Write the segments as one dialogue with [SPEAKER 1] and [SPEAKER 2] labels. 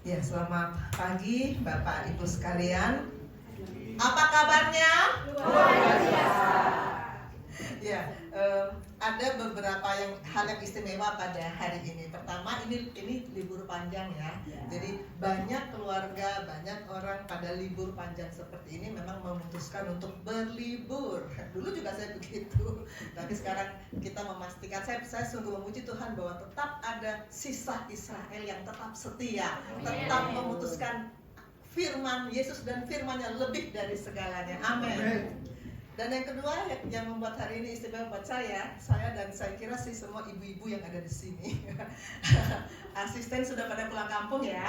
[SPEAKER 1] Ya, selamat pagi Bapak Ibu sekalian. Apa kabarnya?
[SPEAKER 2] Luar biasa.
[SPEAKER 1] Ya, ada beberapa hal yang istimewa pada hari ini. Pertama, ini libur panjang ya. Jadi banyak keluarga, banyak orang pada libur panjang seperti ini memang memutuskan untuk berlibur. Dulu juga saya begitu. Tapi sekarang kita memastikan, saya sungguh memuji Tuhan bahwa tetap ada sisa Israel yang tetap setia, tetap memutuskan firman Yesus dan firman-Nya lebih dari segalanya. Amin. Dan yang kedua yang membuat hari ini istimewa buat saya dan saya kira sih semua ibu-ibu yang ada di sini. Asisten sudah pada pulang kampung ya.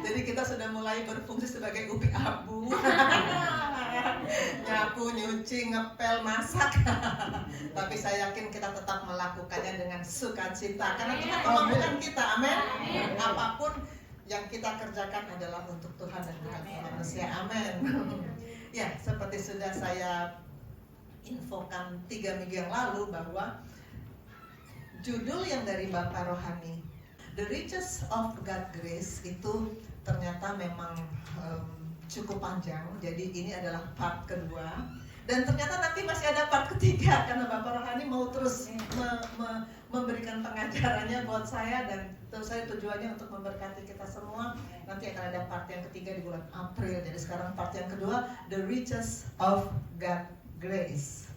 [SPEAKER 1] Jadi kita sudah mulai berfungsi sebagai upi abu. Nyapu, nyuci, ngepel, masak. Tapi saya yakin kita tetap melakukannya dengan sukacita karena Tuhan memampukan kita. Amin. Apapun yang kita kerjakan adalah untuk Tuhan dan bukan untuk manusia. Amin. Ya, seperti sudah saya infokan 3 minggu yang lalu bahwa judul yang dari Bapak Rohani, The Riches of God's Grace, itu ternyata memang cukup panjang. Jadi ini adalah part kedua. Dan ternyata nanti masih ada part ketiga karena Bapak Rohani mau terus memberikan pengajarannya buat saya, dan tentu saja tujuannya untuk memberkati kita semua. Nanti akan ada part yang ketiga di bulan April. Jadi sekarang part yang kedua, The Riches of God's Grace.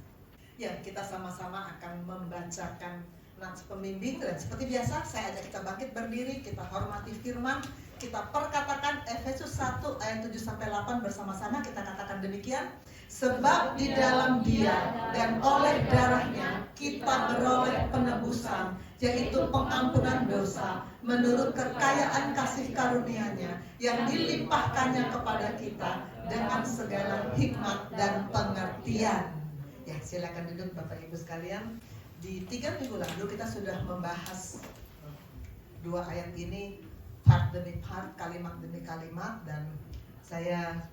[SPEAKER 1] Ya, kita sama-sama akan membacakan nats pembimbing, dan seperti biasa saya ajak kita bangkit berdiri, kita hormati firman, kita perkatakan Efesus 1 ayat 7-8 bersama-sama. Kita katakan demikian. Sebab di dalam Dia dan oleh darahnya kita beroleh penebusan, yaitu pengampunan dosa, menurut kekayaan kasih karunia-Nya yang dilimpahkannya kepada kita dengan segala hikmat dan pengertian. Ya, silakan duduk Bapak Ibu sekalian. Di 3 minggu lalu kita sudah membahas 2 ayat ini part demi part, kalimat demi kalimat, dan saya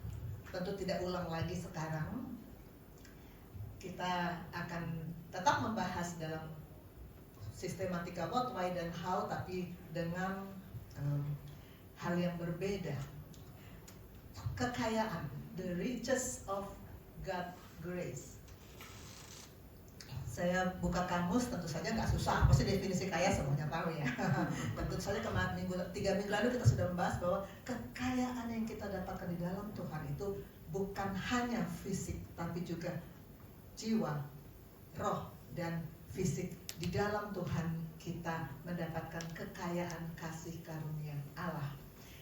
[SPEAKER 1] tentu tidak ulang lagi sekarang. Kita akan tetap membahas dalam sistematika what, why, dan how, tapi dengan hal yang berbeda. Kekayaan, the riches of God's grace. Saya buka kamus, tentu saja nggak susah. Pasti definisi kaya semuanya tahu ya. Tentu saja 3 minggu lalu kita sudah membahas bahwa kekayaan yang kita dapatkan di dalam Tuhan itu bukan hanya fisik, tapi juga jiwa, roh, dan fisik. Di dalam Tuhan kita mendapatkan kekayaan kasih karunia Allah.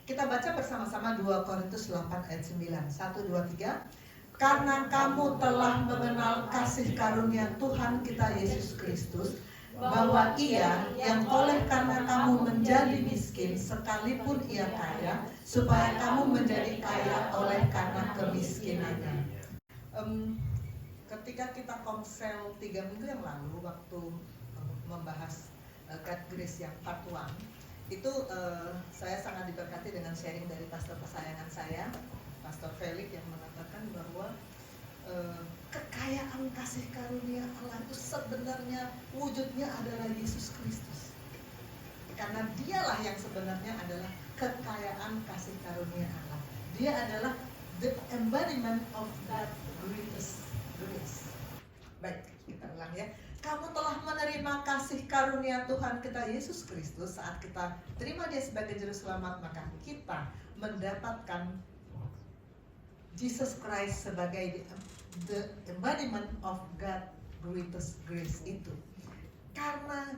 [SPEAKER 1] Kita baca bersama-sama 2 Korintus 8 ayat 9. 1, 2, 3. Karena kamu telah mengenal kasih karunia Tuhan kita Yesus Kristus, bahwa Ia yang oleh karena kamu menjadi miskin sekalipun Ia kaya, supaya kamu menjadi kaya oleh karena kemiskinannya. Ketika kita konsel 3 minggu yang lalu waktu membahas God's Grace yang part 1, itu saya sangat diberkati dengan sharing dari pastor kesayangan saya, Pastor Felix, yang mengatakan bahwa kekayaan kasih karunia Allah itu sebenarnya wujudnya adalah Yesus Kristus. Karena Dialah yang sebenarnya adalah kekayaan kasih karunia Allah. Dia adalah the embodiment of God's greatest grace. Baik, kita ulang ya. Kamu telah menerima kasih karunia Tuhan kita Yesus Kristus. Saat kita terima Dia sebagai juru selamat, maka kita mendapatkan Jesus Christ sebagai the embodiment of God's greatest grace itu. Karena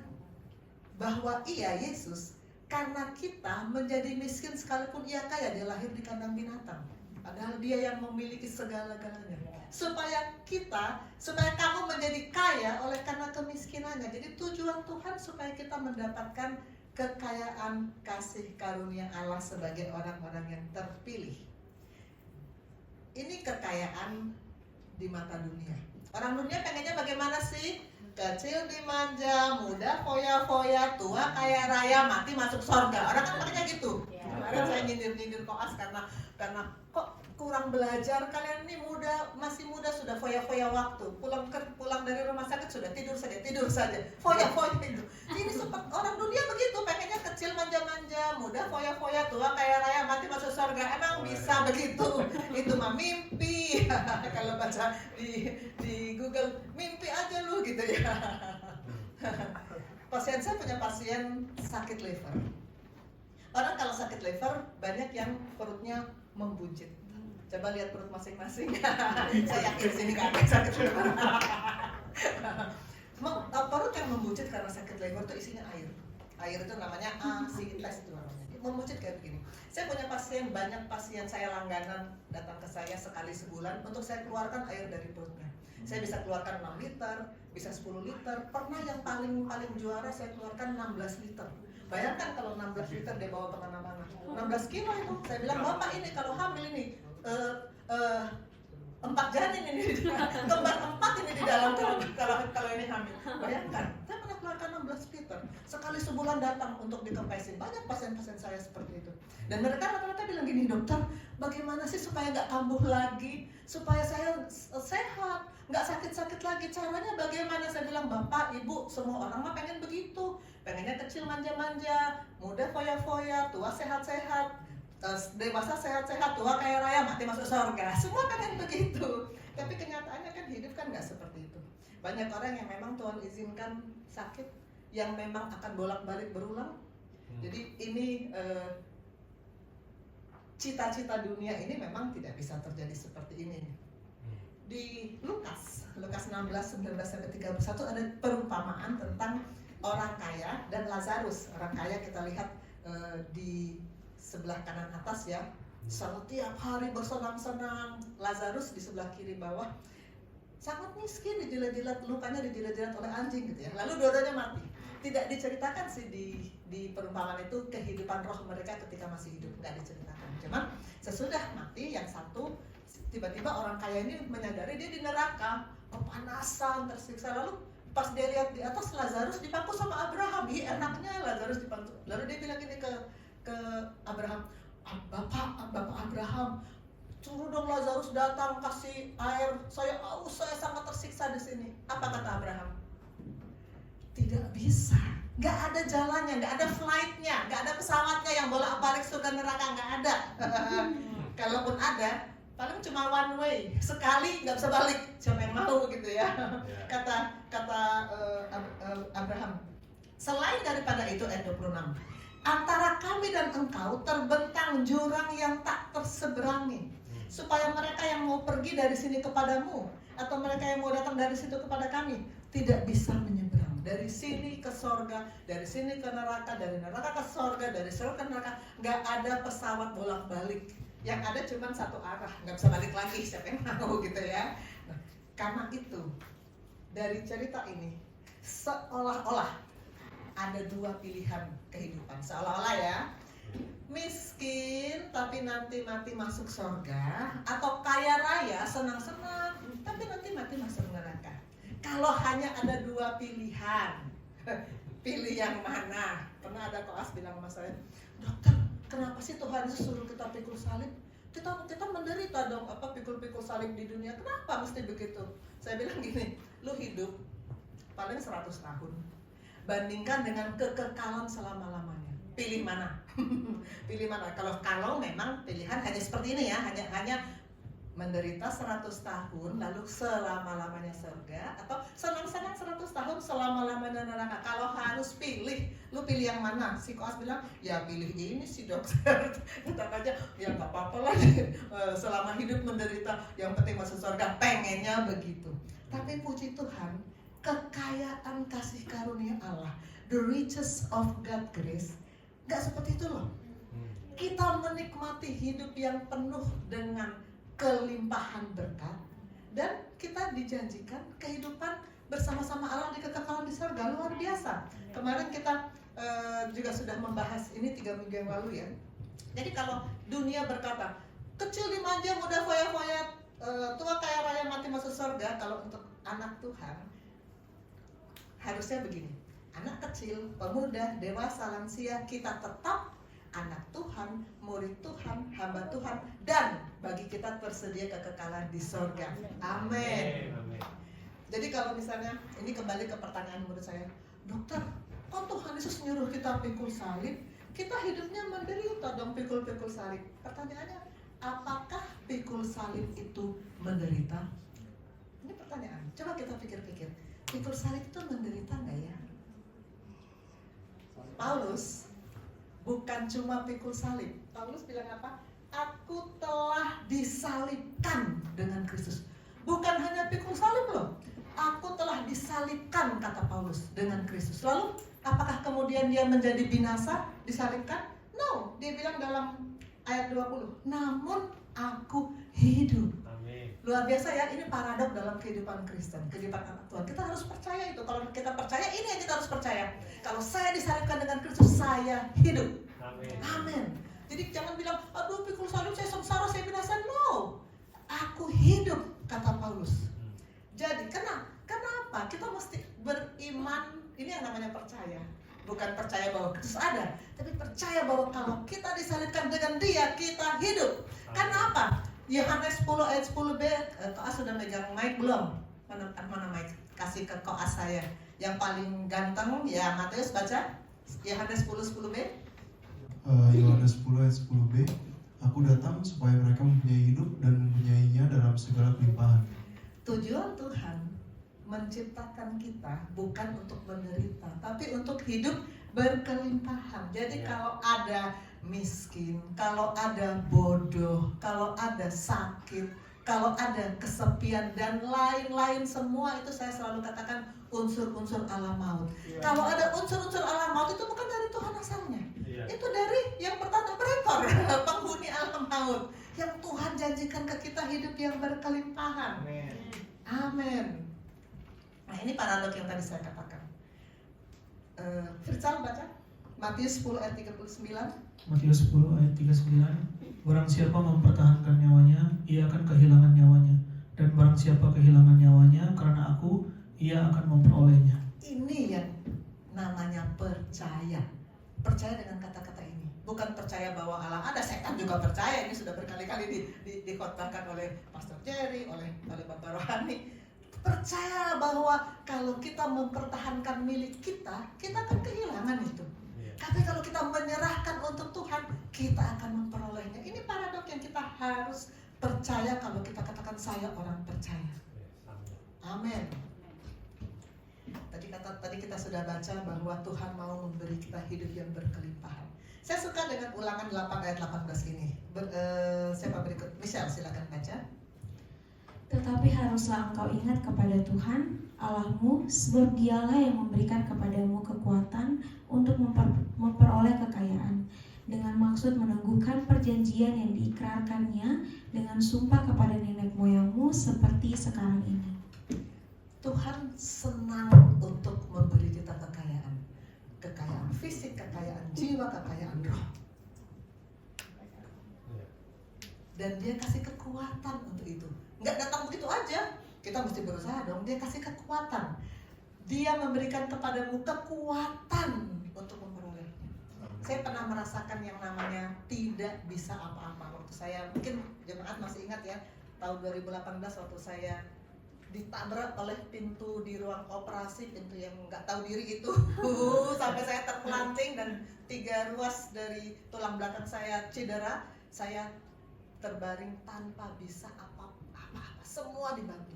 [SPEAKER 1] bahwa Ia, Yesus, karena kita menjadi miskin sekalipun Ia kaya, Dia lahir di kandang binatang. Padahal Dia yang memiliki segala-galanya. Supaya kamu menjadi kaya oleh karena kemiskinannya. Jadi tujuan Tuhan supaya kita mendapatkan kekayaan kasih karunia Allah sebagai orang-orang yang terpilih. Ini kekayaan di mata dunia. Orang dunia pengennya bagaimana sih? Kecil dimanja, muda foya-foya, tua kaya raya, mati masuk surga. Orang kan pengennya gitu. Kemarin saya nyindir koas karena kok kurang belajar, kalian ini masih muda sudah foya-foya waktu, pulang dari rumah sakit sudah tidur saja, foya-foya itu. Ini sempat orang dunia begitu, pengennya kecil manja-manja, muda foya-foya, tua kaya raya, mati masuk surga. Emang bisa begitu? Itu mah mimpi. Kalau baca di Google, mimpi aja lu gitu ya. Saya punya pasien sakit liver. Orang kalau sakit liver banyak yang perutnya membuncit. Coba lihat perut masing-masing. Saya yakin di sini nggak ada yang sakit liver. Perut yang membuncit karena sakit liver itu isinya air. Air itu namanya asitas itu namanya. Membuncit kayak begini. Saya punya pasien, banyak pasien saya langganan datang ke saya sekali sebulan untuk saya keluarkan air dari perutnya. Saya bisa keluarkan 6 liter, bisa 10 liter. Pernah yang paling juara saya keluarkan 16 liter. Bayangkan kalau 16 liter dia bawa kemana-mana, 16 kilo itu. Saya bilang, Bapak ini kalau hamil ini 4 janin ini, kembar 4 ini di dalam kalau ini hamil. Bayangkan, saya pernah keluarkan 16 liter. Sekali sebulan datang untuk dikempesin. Banyak pasien-pasien saya seperti itu. Dan mereka rata-rata bilang gini, dokter, bagaimana sih supaya nggak kambuh lagi, supaya saya sehat, nggak sakit-sakit lagi, caranya bagaimana? Saya bilang, Bapak, Ibu, semua orang mah pengen begitu, pengennya kecil manja-manja, muda foya-foya, tua sehat-sehat, dewasa sehat-sehat, tua kaya raya, mati masuk surga. Semua pengen begitu. Tapi kenyataannya kan hidup kan nggak seperti itu. Banyak orang yang memang Tuhan izinkan sakit, yang memang akan bolak-balik berulang. Jadi ini cita-cita dunia ini memang tidak bisa terjadi seperti ini. Di Lukas 16:19-31 ada perumpamaan tentang orang kaya dan Lazarus. Orang kaya kita lihat di sebelah kanan atas ya, setiap hari bersenang-senang. Lazarus di sebelah kiri bawah, sangat miskin, dijilat-jilat, lukanya dijilat-jilat oleh anjing gitu ya. Lalu dua-duanya mati. Tidak diceritakan sih di perumpamaan itu kehidupan roh mereka ketika masih hidup, nggak diceritakan. Cuman sesudah mati yang satu, tiba-tiba orang kaya ini menyadari dia di neraka, kepanasan, tersiksa. Lalu pas dia lihat di atas Lazarus dipangku sama Abraham, enaknya Lazarus dipangku. Lalu dia bilang gini ke Abraham, Bapak Abraham, suruh dong Lazarus datang kasih air, saya sangat tersiksa di sini. Apa kata Abraham? Tidak bisa, nggak ada jalannya, nggak ada flightnya, nggak ada pesawatnya yang bolak-balik surga neraka, nggak ada. Kalaupun ada, paling cuma one way, sekali nggak bisa balik. Siapa yang mau gitu ya? Kata Abraham. Selain daripada itu ayat 26, antara kami dan engkau terbentang jurang yang tak terseberangi, supaya mereka yang mau pergi dari sini kepadamu atau mereka yang mau datang dari situ kepada kami tidak bisa menyeberang. Dari sini ke sorga, dari sini ke neraka, dari neraka ke sorga, dari sorga ke neraka. Nggak ada pesawat bolak-balik. Yang ada cuma satu arah, nggak bisa balik lagi. Siapa yang mau gitu ya? Nah, karena itu dari cerita ini seolah-olah ada dua pilihan kehidupan. Seolah-olah ya, miskin tapi nanti mati masuk surga, atau kaya raya senang-senang tapi nanti mati masuk neraka. Kalau hanya ada dua pilihan, pilih yang mana? Pernah ada koas bilang sama saya, dokter, kenapa sih Tuhan suruh kita pikul salib? Kita menderita dong, pikul-pikul salib di dunia. Kenapa mesti begitu? Saya bilang gini, lu hidup paling 100 tahun, bandingkan dengan kekekalan selama-lamanya. Pilih mana? Pilih mana? Kalau memang pilihan hanya seperti ini ya, hanya menderita 100 tahun lalu selama-lamanya surga, atau senang-senang 100 tahun selama-lamanya neraka. Kalau harus pilih, lu pilih yang mana? Si koas bilang, ya pilih ini sih dokter. Tetap aja, ya nggak apa-apa lah. Selama hidup menderita, yang penting masuk surga. Pengennya begitu. Tapi puji Tuhan, kekayaan kasih karunia Allah, the riches of God grace, nggak seperti itu loh. Kita menikmati hidup yang penuh dengan kelimpahan berkat, dan kita dijanjikan kehidupan bersama-sama Allah di kekekalan di surga. Luar biasa. Kemarin kita juga sudah membahas ini 3 minggu yang lalu ya. Jadi kalau dunia berkata kecil dimanja, muda foya-foya, tua kaya raya, mati masuk surga, kalau untuk anak Tuhan harusnya begini. Anak kecil, pemuda, dewasa, lansia, kita tetap anak Tuhan, murid Tuhan, hamba Tuhan, dan bagi kita tersedia kekekalan di sorga. Amin. Jadi kalau misalnya, ini kembali ke pertanyaan menurut saya, dokter, kok Tuhan Yesus nyuruh kita pikul salib? Kita hidupnya menderita dong pikul-pikul salib. Pertanyaannya, apakah pikul salib itu menderita? Ini pertanyaan, coba kita pikir-pikir. Pikul salib itu menderita nggak ya? Paulus bukan cuma pikul salib. Paulus bilang apa? Aku telah disalibkan dengan Kristus. Bukan hanya pikul salib loh. Aku telah disalibkan, kata Paulus, dengan Kristus. Lalu apakah kemudian dia menjadi binasa disalibkan? No, dia bilang dalam ayat 20, namun aku hidup.
[SPEAKER 3] Amin.
[SPEAKER 1] Luar biasa ya, ini paradok dalam kehidupan Kristen, kehidupan anak Tuhan. Kita harus percaya itu. Kalau kita percaya, ini yang kita harus percaya. Kalau saya disalibkan dengan Kristus, saya hidup.
[SPEAKER 3] Amin.
[SPEAKER 1] Amin. Jadi jangan bilang, aduh pikul salib saya sengsara, saya binasa. No, aku hidup, kata Paulus. Jadi kenapa kita mesti beriman? Ini yang namanya percaya. Bukan percaya bahwa Kristus ada, tapi percaya bahwa kalau kita disalibkan dengan Dia, kita hidup. Karena apa? Yohanes 10 ayat 10b. Koas sudah megang mic belum? Mana mic? Kasih ke Koas saya. Yang paling ganteng ya, Matius baca Yohanes 10:10b.
[SPEAKER 4] Yohanes 10 ayat 10b. Aku datang supaya mereka mempunyai hidup dan mempunyainya dalam segala kelimpahan.
[SPEAKER 1] Tujuan Tuhan menciptakan kita bukan untuk menderita, tapi untuk hidup berkelimpahan. Jadi kalau ada miskin, kalau ada bodoh, kalau ada sakit, kalau ada kesepian dan lain-lain semua, itu saya selalu katakan unsur-unsur alam maut. Kalau ada unsur-unsur alam maut itu bukan dari Tuhan asalnya. Itu dari yang pertama berekor, penghuni alam maut. Yang Tuhan janjikan ke kita hidup yang berkelimpahan. Amin. Nah ini paradok yang tadi saya katakan. Fircal baca Matius 10 ayat 39.
[SPEAKER 5] Matius 10 ayat 39. Barang siapa mempertahankan nyawanya, ia akan kehilangan nyawanya. Dan barang siapa kehilangan nyawanya karena aku, ia akan memperolehnya.
[SPEAKER 1] Ini yang namanya percaya. Percaya dengan kata-kata ini. Bukan percaya bahwa Allah ada, setan juga percaya. Ini sudah berkali-kali dikhotbahkan oleh Pastor Jerry, oleh Bapak Rohani. Percaya bahwa kalau kita mempertahankan milik kita, kita akan kehilangan itu. Tapi kalau kita menyerahkan untuk Tuhan, kita akan memperolehnya. Ini paradok yang kita harus percaya kalau kita katakan saya orang percaya. Amin. Tadi kita sudah baca bahwa Tuhan mau memberi kita hidup yang berkelimpahan. Saya suka dengan Ulangan 8 ayat 18 ini. Siapa berikut? Michelle, silakan baca.
[SPEAKER 2] Tetapi haruslah engkau ingat kepada Tuhan Allahmu, sebab Dialah yang memberikan kepadamu kekuatan untuk memperoleh kekayaan, dengan maksud meneguhkan perjanjian yang diikrarkannya dengan sumpah kepada nenek moyangmu seperti sekarang ini.
[SPEAKER 1] Tuhan senang untuk memberi kita kekayaan. Kekayaan fisik, kekayaan jiwa, kekayaan roh. Dan Dia kasih kekuatan untuk itu. Nggak datang begitu aja. Kita mesti berusaha dong. Dia kasih kekuatan. Dia memberikan kepadamu kekuatan untuk memperolehnya. Saya pernah merasakan yang namanya tidak bisa apa-apa. Waktu saya, mungkin jemaat masih ingat ya, tahun 2018 waktu saya ditabrak oleh pintu di ruang operasi, pintu yang nggak tahu diri itu, sampai saya terpelanting dan 3 ruas dari tulang belakang saya cedera. Saya terbaring tanpa bisa apa-apa, semua dibantu.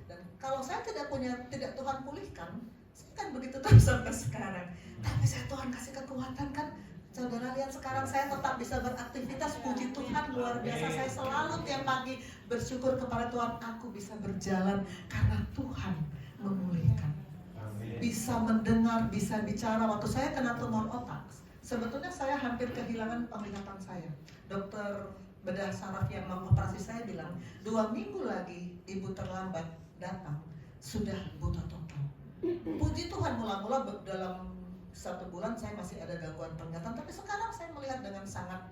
[SPEAKER 1] Dan kalau saya tidak Tuhan pulihkan, saya kan begitu terus sampai sekarang. Tapi Tuhan kasih kekuatan kan. Saudara lihat sekarang saya tetap bisa beraktivitas, puji Tuhan luar biasa. Saya selalu tiap pagi bersyukur kepada Tuhan, aku bisa berjalan karena Tuhan memulihkan. Bisa mendengar, bisa bicara. Waktu saya kena tumor otak, sebetulnya saya hampir kehilangan penglihatan saya. Dokter bedah saraf yang mengoperasi saya bilang 2 minggu lagi ibu terlambat datang, sudah buta total. Puji Tuhan, mula-mula dalam 1 bulan saya masih ada gangguan penglihatan, tapi sekarang saya melihat dengan sangat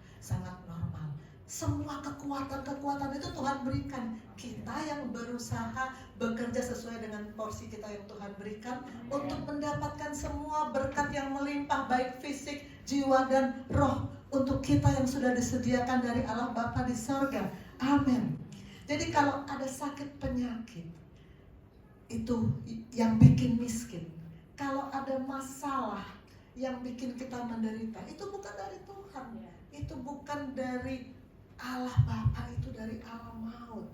[SPEAKER 1] normal. Semua kekuatan itu Tuhan berikan. Kita yang berusaha bekerja sesuai dengan porsi kita yang Tuhan berikan untuk mendapatkan semua berkat yang melimpah, baik fisik, jiwa, dan roh, untuk kita yang sudah disediakan dari Allah Bapa di sorga. Amin. Jadi kalau ada sakit penyakit, itu yang bikin miskin. Kalau ada masalah yang bikin kita menderita, itu bukan dari Tuhan. Itu bukan dari Allah Bapa, itu dari Allah maut.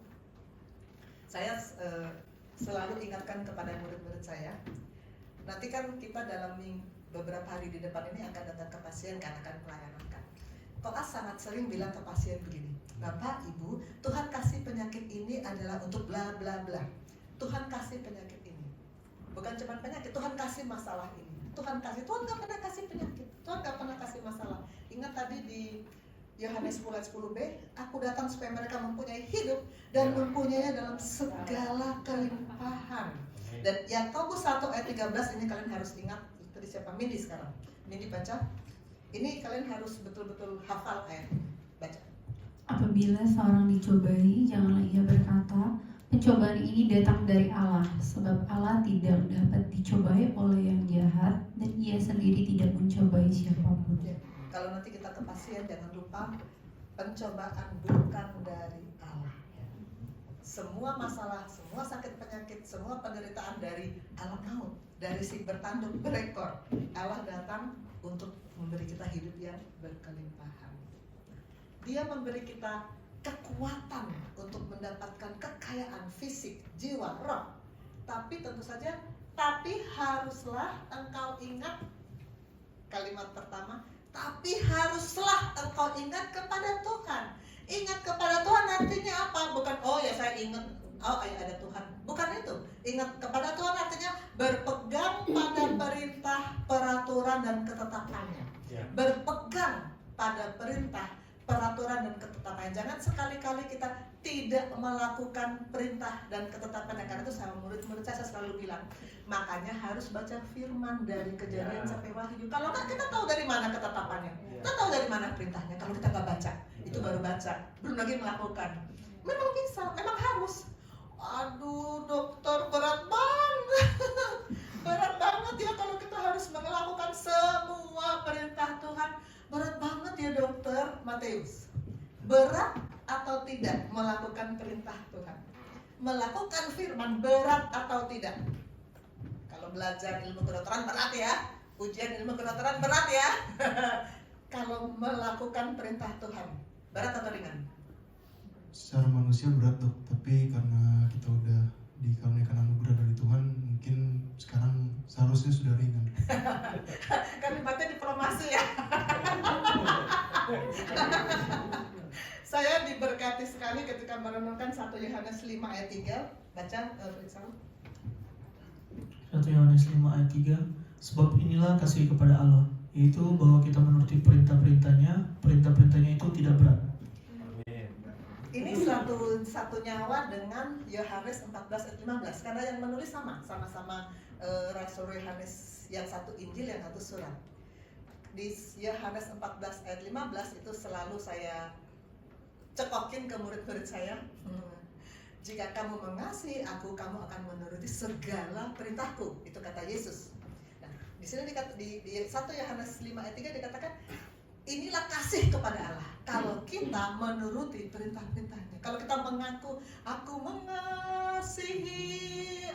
[SPEAKER 1] Saya selalu ingatkan kepada murid-murid saya, nanti kan kita dalam beberapa hari di depan ini akan datang ke pasien karena akan pelayanan kan. Koas sangat sering bilang ke pasien begini, Bapak, Ibu, Tuhan kasih penyakit ini adalah untuk bla bla bla. Tuhan kasih penyakit ini, bukan cuma penyakit, Tuhan kasih masalah ini. Tuhan gak pernah kasih penyakit, Tuhan gak pernah kasih masalah. Ingat tadi di Yohanes 10:10b, aku datang supaya mereka mempunyai hidup dan mempunyainya dalam segala kelimpahan. Dan Yakobus 1:13 ini kalian harus ingat. Tadi siapa? Mindi sekarang. Mindi baca. Ini kalian harus betul-betul hafal ayat. Baca.
[SPEAKER 2] Apabila seorang dicobai, janganlah ia berkata, pencobaan ini datang dari Allah, sebab Allah tidak dapat dicobai oleh yang jahat, dan ia sendiri tidak mencobai siapapun.
[SPEAKER 1] Ya. Kalau nanti kita ke pasien, jangan lupa pencobaan bukan dari Allah. Semua masalah, semua sakit penyakit, semua penderitaan dari alam maut, dari si bertanduk berekor. Allah datang untuk memberi kita hidup yang berkelimpahan. Dia memberi kita kekuatan untuk mendapatkan kekayaan fisik, jiwa, roh. Tapi tentu saja, tapi haruslah engkau ingat kalimat pertama, tapi haruslah engkau ingat kepada Tuhan. Ingat kepada Tuhan artinya apa? Bukan, oh ya saya ingat, oh ya ada Tuhan. Bukan itu. Ingat kepada Tuhan artinya berpegang pada perintah, peraturan, dan ketetapannya. Berpegang pada perintah, peraturan, dan ketetapannya. Jangan sekali-kali kita tidak melakukan perintah dan ketetapannya. Karena itu sama murid-murid saya selalu bilang, makanya harus baca firman dari Kejadian sampai Wahyu. Kalau nggak, kita tahu dari mana ketetapannya, kita tahu dari mana perintahnya. Kalau kita nggak baca, itu baru baca, belum lagi melakukan. Memang bisa, memang harus. Aduh dokter, berat banget. Berat banget ya kalau kita harus melakukan semua perintah Tuhan. Berat banget ya dokter. Matius, berat atau tidak melakukan perintah Tuhan? Melakukan firman berat atau tidak? Kalau belajar ilmu kedokteran berat ya, ujian ilmu kedokteran berat ya. Kalau melakukan perintah Tuhan, berat atau ringan?
[SPEAKER 4] Secara manusia berat dok, tapi karena kita udah dikaruniakan anugerah dari Tuhan, mungkin sekarang seharusnya sudah ringan.
[SPEAKER 1] Kalimatnya diplomasi ya. Saya diberkati sekali ketika merenungkan 1 Yohanes 5 ayat 3. Baca Rizal.
[SPEAKER 5] 1 Yohanes 5 ayat 3, sebab inilah kasih kepada Allah, yaitu bahwa kita menuruti perintah-perintahnya. Perintah-perintahnya itu tidak berat.
[SPEAKER 1] Ini satu nyawa dengan Yohanes 14 ayat 15. Karena yang menulis sama-sama Rasul Yohanes, yang satu Injil, yang satu surat. Di Yohanes 14 ayat 15 itu selalu saya cekokin ke murid-murid saya. Jika kamu mengasihi aku, kamu akan menuruti segala perintahku. Itu kata Yesus. Nah, di sini di 1 Yohanes 5 ayat 3 dikatakan, inilah kasih kepada Allah, kalau kita menuruti perintah-perintahnya. Kalau kita mengaku, aku mengasihi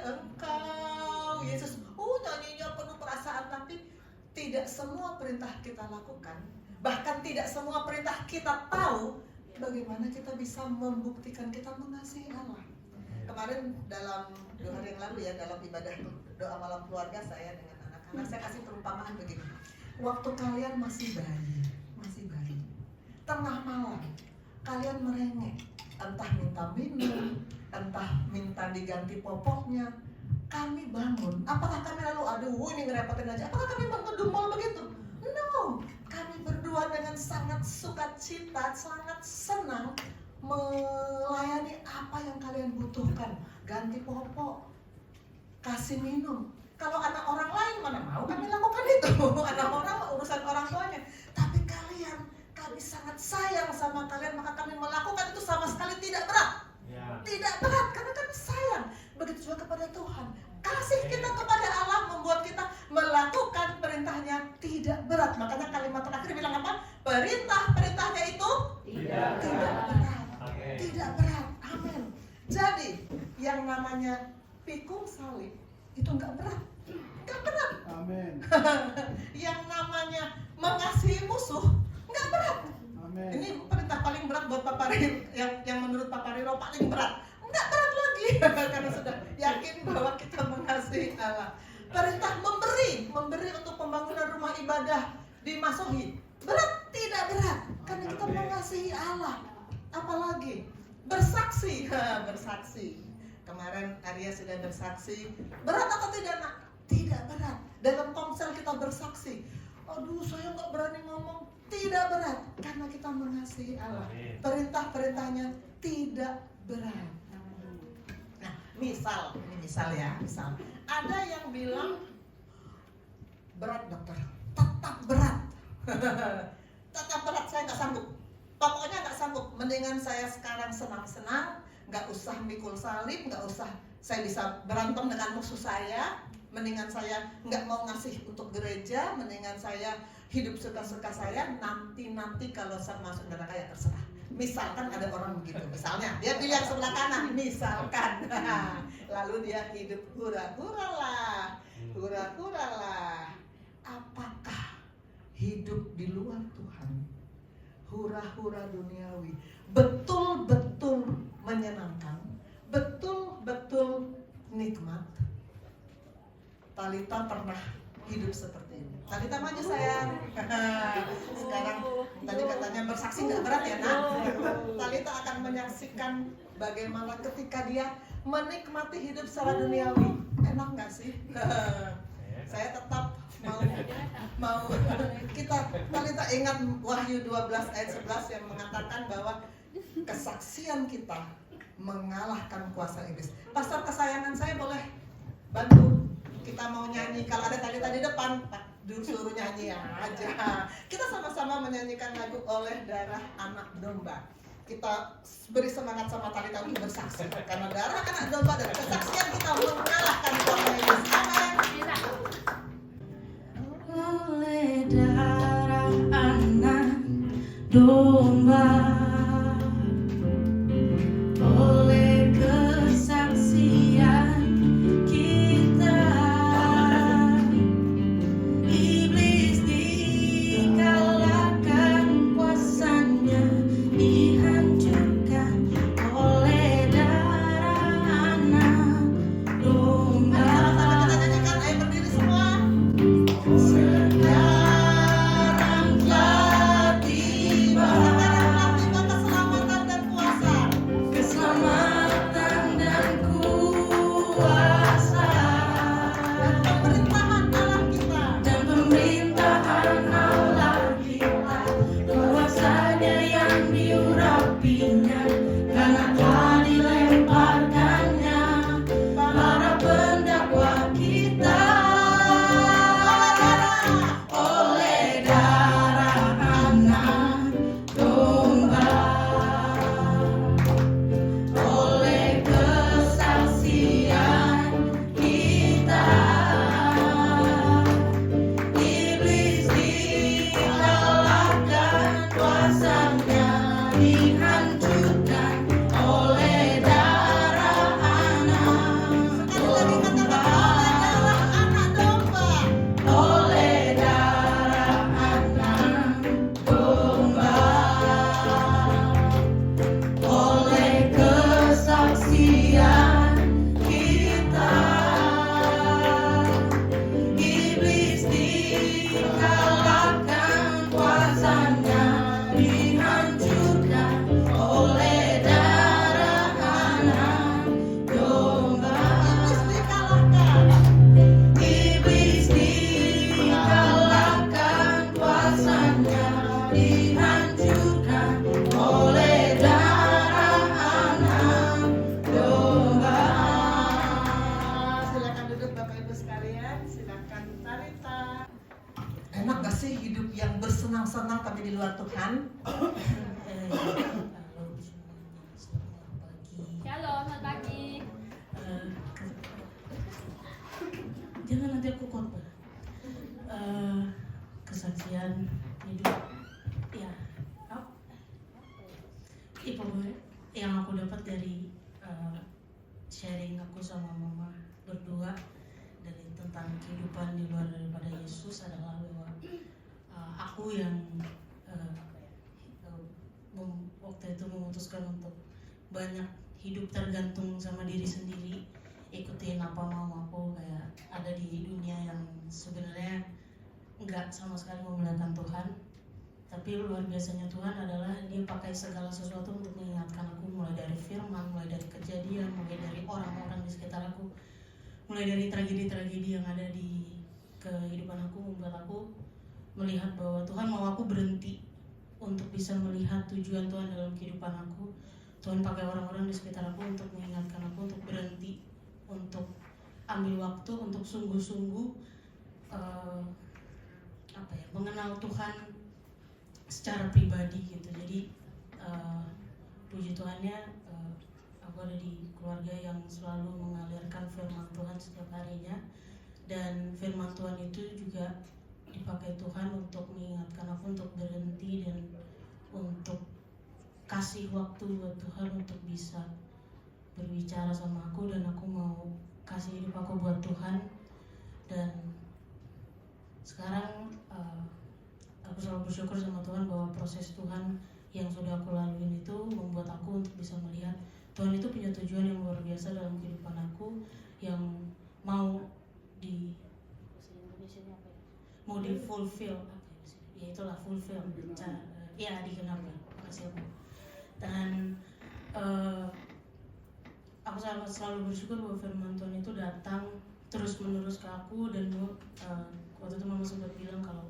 [SPEAKER 1] engkau Yesus, nyanyinya penuh perasaan, tapi tidak semua perintah kita lakukan, bahkan tidak semua perintah kita tahu. Bagaimana kita bisa membuktikan kita mengasihi Allah? Kemarin dalam 2 hari yang lalu ya, dalam ibadah doa malam keluarga saya dengan anak-anak, saya kasih perumpamaan begini. Waktu kalian masih bayi, tengah malam kalian merengek, entah minta minum, entah minta diganti popoknya. Kami bangun, apakah kami lalu aduh ini ngerepotin aja? Apakah kami ngedumel begitu? No, kami berdua dengan sangat sukacita, sangat senang melayani apa yang kalian butuhkan. Ganti popok, kasih minum. Kalau anak orang lain mana mau kami lakukan itu. Anak orang urusan orang tuanya. Tapi kalian, kami sangat sayang sama kalian, maka kami melakukan itu sama sekali tidak berat. Tidak berat, karena kami sayang. Begitu juga kepada Tuhan. Kasih kita kepada Allah membuat kita melakukan perintahnya tidak berat. Makanya kalimat terakhir bilang apa? Perintah-perintahnya itu tidak berat. Tidak berat. Amin. namanya pikul salib itu nggak berat. Nggak berat.
[SPEAKER 3] Amin.
[SPEAKER 1] Yang namanya mengasihi musuh nggak berat.
[SPEAKER 3] Amin.
[SPEAKER 1] Ini perintah paling berat buat Papa Riro, yang menurut Papa Riro paling berat. Nggak berat lagi karena sudah yakin bahwa kita mengasihi Allah. Perintah memberi untuk pembangunan rumah ibadah di Masohi. Berat? Tidak berat, karena kita mengasihi Allah. Apalagi bersaksi, bersaksi. Kemarin Arya sudah bersaksi. Berat atau tidak, Nak? Tidak berat. Dalam komsel kita bersaksi. Aduh, saya nggak berani ngomong. Tidak berat, karena kita mengasihi Allah. Perintah-perintahnya tidak berat. Nah, misal ya. Ada yang bilang berat dokter, tetap berat. Tetap berat, saya nggak sanggup. Pokoknya nggak sanggup. Mendingan saya sekarang senang-senang, nggak usah mikul salib, nggak usah. Saya bisa berantem dengan musuh saya. Mendingan saya nggak mau ngasih untuk gereja. Mendingan saya hidup suka-suka saya. Nanti kalau saya masuk neraka ya terserah. Misalkan ada orang begitu, misalnya dia pilih yang sebelah kanan, misalkan. Lalu dia hidup hura-hura lah. Apakah hidup di luar Tuhan, hura-hura duniawi, betul-betul menyenangkan, betul-betul nikmat? Talita pernah hidup seperti ini. Talita maju sayang. Sekarang tadi katanya bersaksi nggak berat ya, Nak? Talita akan menyaksikan bagaimana ketika dia menikmati hidup secara duniawi. Enak nggak sih? Saya tetap mau kita Talita ingat Wahyu 12 ayat 11 yang mengatakan bahwa kesaksian kita mengalahkan kuasa iblis. Pastor kesayangan saya boleh bantu. Kita mau nyanyi, kalau ada Talita di depan, suruh nyanyi aja. Kita sama-sama menyanyikan lagu Oleh Darah Anak Domba. Kita beri semangat sama Talita untuk bersaksi, karena darah anak domba dan kesaksian kita mengalahkan kuasa iblis. Amin.
[SPEAKER 2] Oleh darah anak domba, oleh kesaksian kita, iblis dikalahkan, kuasanya dihancurkan. Oleh darah anak domba.
[SPEAKER 1] Sama-sama kita nyanyikan, ayo berdiri semua.
[SPEAKER 2] Sekarang telah tiba
[SPEAKER 1] Keselamatan dan kuasa.
[SPEAKER 2] keselamatan dan kuasa,
[SPEAKER 1] Pemerintahan Allah kita.
[SPEAKER 2] dan pemerintahan Allah kita, kuasanya yang diurapinya, karena telah dilemparkannya para pendakwa kita. Oleh darah anak domba, oleh kesaksian kita, iblis dikalahkan, kuasanya dihancurkan. Oleh darah anak domba, oleh darah anak domba, oleh kesaksian kita, iblis dikalahkan, kuasanya dihancurkan. Oleh darah anak domba, iblis dikalahkan, kuasanya dihancurkan. Oleh darah anak domba.
[SPEAKER 1] Silakan duduk Bapak Ibu sekalian, silakan Talita. Enak gak sih hidup yang bersenang-senang tapi di luar Tuhan?
[SPEAKER 6] Shalom, selamat pagi.
[SPEAKER 7] Jangan nanti aku khotbah. Kesaksian hidup ya itu yang aku dapat dari sharing aku sama mama berdua dari tentang kehidupan di luar daripada Yesus adalah bahwa aku yang waktu itu memutuskan untuk banyak hidup tergantung sama diri sendiri, ikutin apa mau aku, kayak ada di dunia yang sebenarnya nggak sama sekali memuliakan Tuhan. Tapi luar biasanya Tuhan adalah Dia pakai segala sesuatu untuk mengingatkan aku, mulai dari firman, mulai dari kejadian, mulai dari orang-orang di sekitar aku, mulai dari tragedi-tragedi yang ada di kehidupan aku, membuat aku melihat bahwa Tuhan mau aku berhenti untuk bisa melihat tujuan Tuhan dalam kehidupan aku. Tuhan pakai orang-orang di sekitar aku untuk mengingatkan aku untuk berhenti, untuk ambil waktu untuk sungguh-sungguh mengenal Tuhan secara pribadi gitu. Jadi puji Tuhannya aku ada di keluarga yang selalu mengalirkan firman Tuhan setiap harinya, dan firman Tuhan itu juga dipakai Tuhan untuk mengingatkan aku untuk berhenti dan untuk kasih waktu buat Tuhan untuk bisa berbicara sama aku, dan aku mau kasih hidup aku buat Tuhan. Dan sekarang aku selalu bersyukur sama Tuhan bahwa proses Tuhan yang sudah aku laluin itu membuat aku untuk bisa melihat Tuhan itu punya tujuan yang luar biasa dalam kehidupan aku, yang mau di fulfill, ya itulah fulfill, ya digenapi. Makasih aku. Dan aku selalu bersyukur bahwa firman Tuhan itu datang terus menerus ke aku, dan waktu itu mama sempat bilang kalau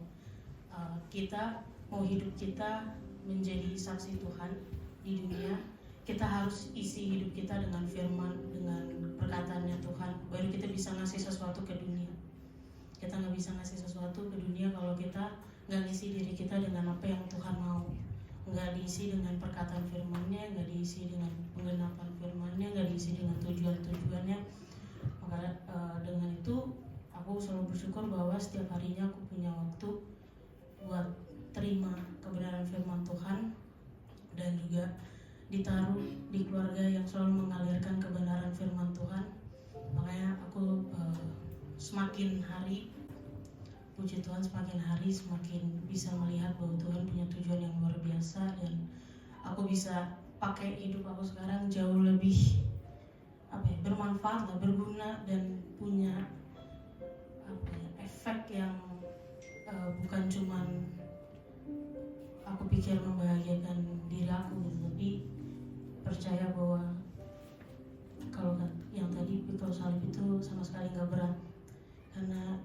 [SPEAKER 7] kita mau hidup kita menjadi saksi Tuhan di dunia, kita harus isi hidup kita dengan firman, dengan perkataannya Tuhan, baru kita bisa ngasih sesuatu ke dunia. Kita nggak bisa ngasih sesuatu ke dunia kalau kita nggak ngisi diri kita dengan apa yang Tuhan mau, nggak diisi dengan perkataan firman-Nya, nggak diisi dengan penggenapan firman-Nya, nggak diisi dengan tujuan-tujuannya. Maka dengan itu aku selalu bersyukur bahwa setiap harinya aku punya waktu buat terima kebenaran firman Tuhan, dan juga ditaruh di keluarga yang selalu mengalirkan kebenaran firman Tuhan. Makanya aku semakin hari, puji Tuhan, semakin hari semakin bisa melihat bahwa Tuhan punya tujuan yang luar biasa, dan aku bisa pakai hidup aku sekarang jauh lebih bermanfaat, berguna, dan punya efek yang bukan cuman aku pikir membahagiakan diri aku gitu, tapi percaya bahwa kalau yang tadi pikul salib itu sama sekali nggak berat, karena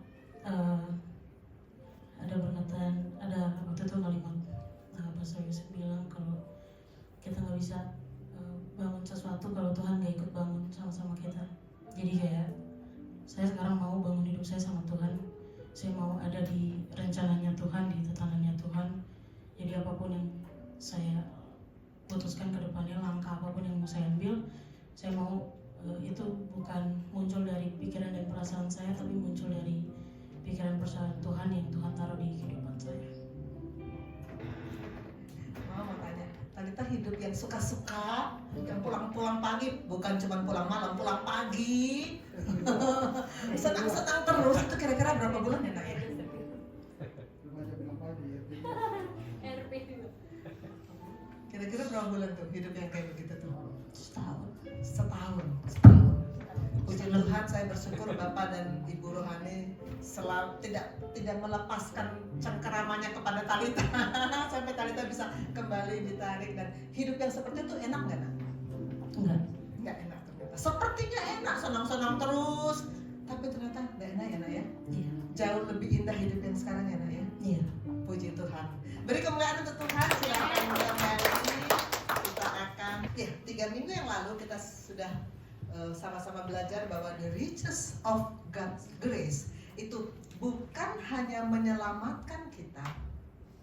[SPEAKER 7] ada waktu itu kalimat Pastor Yusuf bilang kalau kita nggak bisa bangun sesuatu kalau Tuhan nggak ikut bangun sama-sama kita. Jadi kayak saya sekarang mau bangun hidup saya sama Tuhan, saya mau ada di rencananya Tuhan, di tatanan Tuhan. Jadi apapun yang saya putuskan ke depannya, langkah apapun yang mau saya ambil, saya mau itu bukan muncul dari pikiran dan perasaan saya, tapi muncul dari pikiran perasaan Tuhan yang Tuhan taruh di kehidupan saya.
[SPEAKER 1] Mau tanya, Talita hidup yang suka-suka, yang pulang-pulang pagi, bukan cuma pulang malam, pulang pagi, senang-senang terus. Itu kira-kira berapa bulan ya, Nak ya? Kira-kira berapa bulan tuh hidup yang kayak begitu tuh? Setahun. Puji Tuhan, saya bersyukur Bapak dan Ibu Rohani selalu tidak melepaskan cengkeramannya kepada Talita sampai Talita bisa kembali ditarik. Dan hidup yang seperti itu enak nggak, Nak? Nggak enak ternyata. Sepertinya enak, senang-senang terus, tapi ternyata nggak enak ya, Nak ya?
[SPEAKER 7] Iya.
[SPEAKER 1] Jauh lebih indah hidup yang sekarang ya, Nak ya?
[SPEAKER 7] Iya.
[SPEAKER 1] Puji Tuhan. Beri kemuliaan untuk Tuhan. Silakan kembali. Kita akan 3 minggu yang lalu kita sudah sama-sama belajar bahwa the riches of God's grace itu bukan hanya menyelamatkan kita.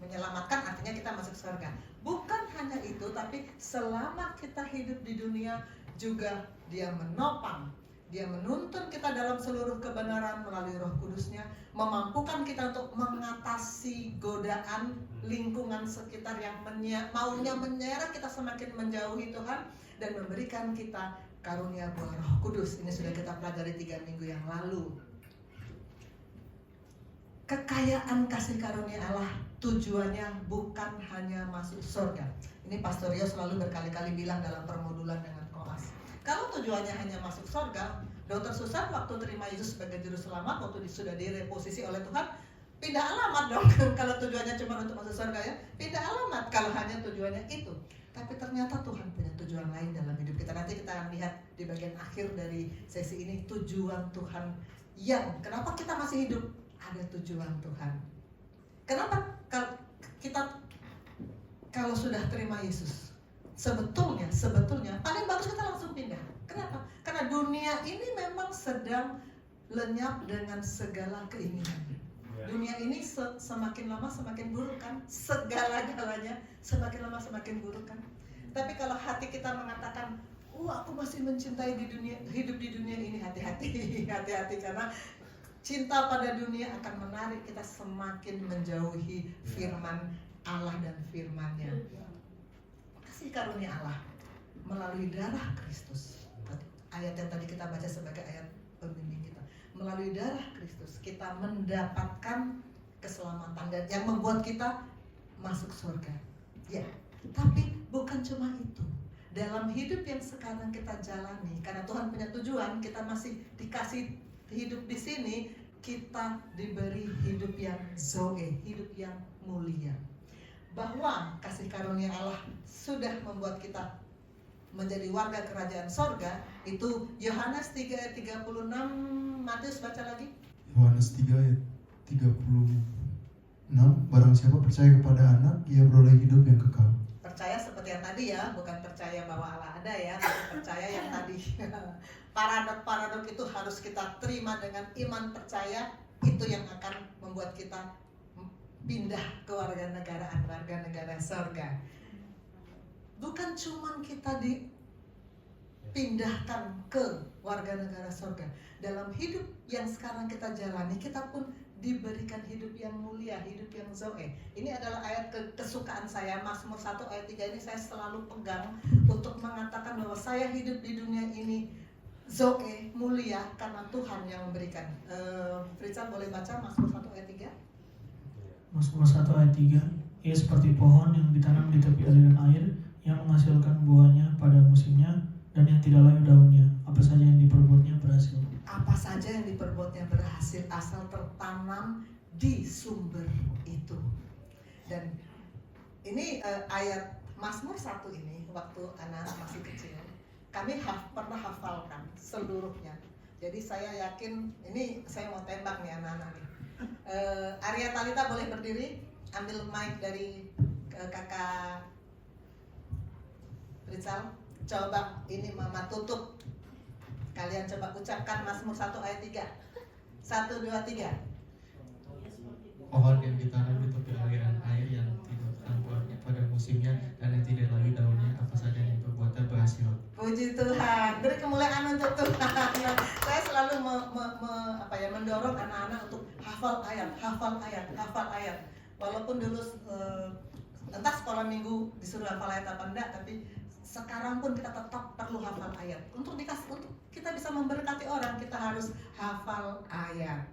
[SPEAKER 1] Menyelamatkan artinya kita masuk surga. Bukan hanya itu, tapi selama kita hidup di dunia juga Dia menopang, Dia menuntun kita dalam seluruh kebenaran melalui Roh Kudus-Nya, memampukan kita untuk mengatasi godaan lingkungan sekitar yang maunya menyeret kita semakin menjauhi Tuhan, dan memberikan kita karunia buah Roh Kudus. Ini sudah kita pelajari 3 minggu yang lalu. Kekayaan kasih karunia Allah tujuannya bukan hanya masuk surga. Ini Pastor Rio selalu berkali-kali bilang dalam permodulan dengan Koas. Kalau tujuannya hanya masuk surga, Dr. Susan waktu terima Yesus sebagai juru selamat, waktu sudah direposisi oleh Tuhan, pindah alamat dong. Kalau tujuannya cuma untuk masuk surga ya, pindah alamat kalau hanya tujuannya itu. Tapi ternyata Tuhan punya tujuan lain dalam hidup kita. Nanti kita akan lihat di bagian akhir dari sesi ini tujuan Tuhan yang kenapa kita masih hidup, ada tujuan Tuhan. Kenapa kalau sudah terima Yesus, sebetulnya paling bagus kita langsung pindah. Kenapa? Karena dunia ini memang sedang lenyap dengan segala keinginan. Dunia ini semakin lama semakin buruk kan, segala-galanya semakin lama semakin buruk kan. Tapi kalau hati kita mengatakan, aku masih mencintai hidup di dunia ini, hati-hati karena cinta pada dunia akan menarik kita semakin menjauhi firman Allah dan firman-Nya. Kasih karunia Allah melalui darah Kristus. Ayat yang tadi kita baca sebagai ayat pembimbing kita. Melalui darah Kristus kita mendapatkan keselamatan dan yang membuat kita masuk surga. Ya, tapi bukan cuma itu. Dalam hidup yang sekarang kita jalani, karena Tuhan punya tujuan, kita masih dikasih hidup di sini, kita diberi hidup yang zoe, hidup yang mulia. Bahwa kasih karunia Allah sudah membuat kita menjadi warga kerajaan sorga, itu Yohanes 3 ayat 36, Matius baca lagi.
[SPEAKER 4] Yohanes 3 ayat 36, barang siapa percaya kepada anak, ia beroleh hidup yang kekal.
[SPEAKER 1] Percaya seperti yang tadi ya, bukan percaya bahwa Allah ada ya, tapi percaya yang tadi. Paradok itu harus kita terima dengan iman percaya, itu yang akan membuat kita pindah ke warga negara sorga. Bukan cuma kita dipindahkan ke warga negara sorga. Dalam hidup yang sekarang kita jalani, kita pun diberikan hidup yang mulia, hidup yang zoe. Ini adalah ayat kesukaan saya, Mazmur 1 ayat 3 ini saya selalu pegang untuk mengatakan bahwa saya hidup di dunia ini zoe, mulia, karena Tuhan yang memberikan. Fritza boleh baca Mazmur 1 ayat 3?
[SPEAKER 5] Mazmur 1 ayat 3, ia seperti pohon yang ditanam di tepi aliran air, yang menghasilkan buahnya pada musimnya dan yang tidak layu daunnya. Apa saja yang diperbuatnya berhasil.
[SPEAKER 1] Apa saja yang diperbuatnya berhasil asal tertanam di sumber itu. Dan ini ayat Mazmur 1 ini waktu anak masih kecil kami pernah hafalkan seluruhnya. Jadi saya yakin ini saya mau tembak nih anak-anak nih. Arya Talita boleh berdiri, ambil mic dari kakak Rizal. Coba ini mama tutup. Kalian coba ucapkan Mazmur 1 ayat 3. 1, 2, 3.
[SPEAKER 3] Pohon yang ditanam di tepi aliran air yang tidak buahnya pada musimnya dan yang tidak layu daunnya, apa saja yang diperbuatnya berhasil.
[SPEAKER 1] Puji Tuhan, beri kemuliaan untuk Tuhan. Saya selalu mendorong anak-anak untuk hafal ayat. Walaupun dulu entah sekolah minggu disuruh hafal ayat apa enggak, tapi sekarang pun kita tetap perlu hafal ayat. Untuk kita bisa memberkati orang, kita harus hafal ayat.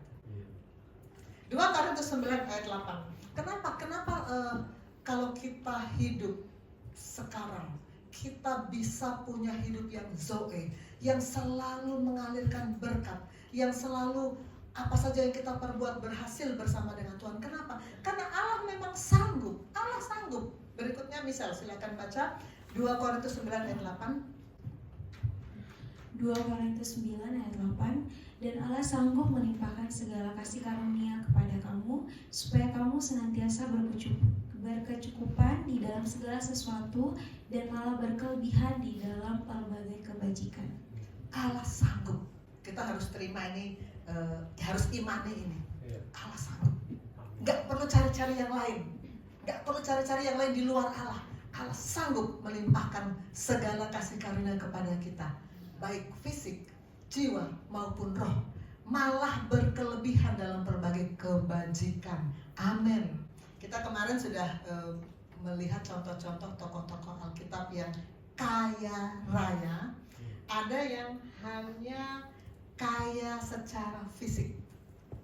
[SPEAKER 1] 2 Korintus 9 ayat 8. Kenapa kalau kita hidup sekarang, kita bisa punya hidup yang zoe, yang selalu mengalirkan berkat, yang selalu apa saja yang kita perbuat berhasil bersama dengan Tuhan. Kenapa? Karena Allah memang sanggup. Allah sanggup. Berikutnya misal, silakan baca 2 Korintus 9 ayat 8.
[SPEAKER 2] 2 Korintus 9 ayat 8. Dan Allah sanggup melimpahkan segala kasih karunia kepada kamu, supaya kamu senantiasa berkecukupan di dalam segala sesuatu dan malah berkelebihan di dalam berbagai kebajikan.
[SPEAKER 1] Allah sanggup. Kita harus terima ini, harus imani ini. Allah sanggup. Gak perlu cari-cari yang lain. Gak perlu cari-cari yang lain di luar Allah. Allah sanggup melimpahkan segala kasih karunia kepada kita, baik fisik, jiwa maupun roh, malah berkelebihan dalam berbagai kebajikan. Amin. Kita kemarin sudah melihat contoh-contoh tokoh-tokoh Alkitab yang kaya raya, ada yang hanya kaya secara fisik.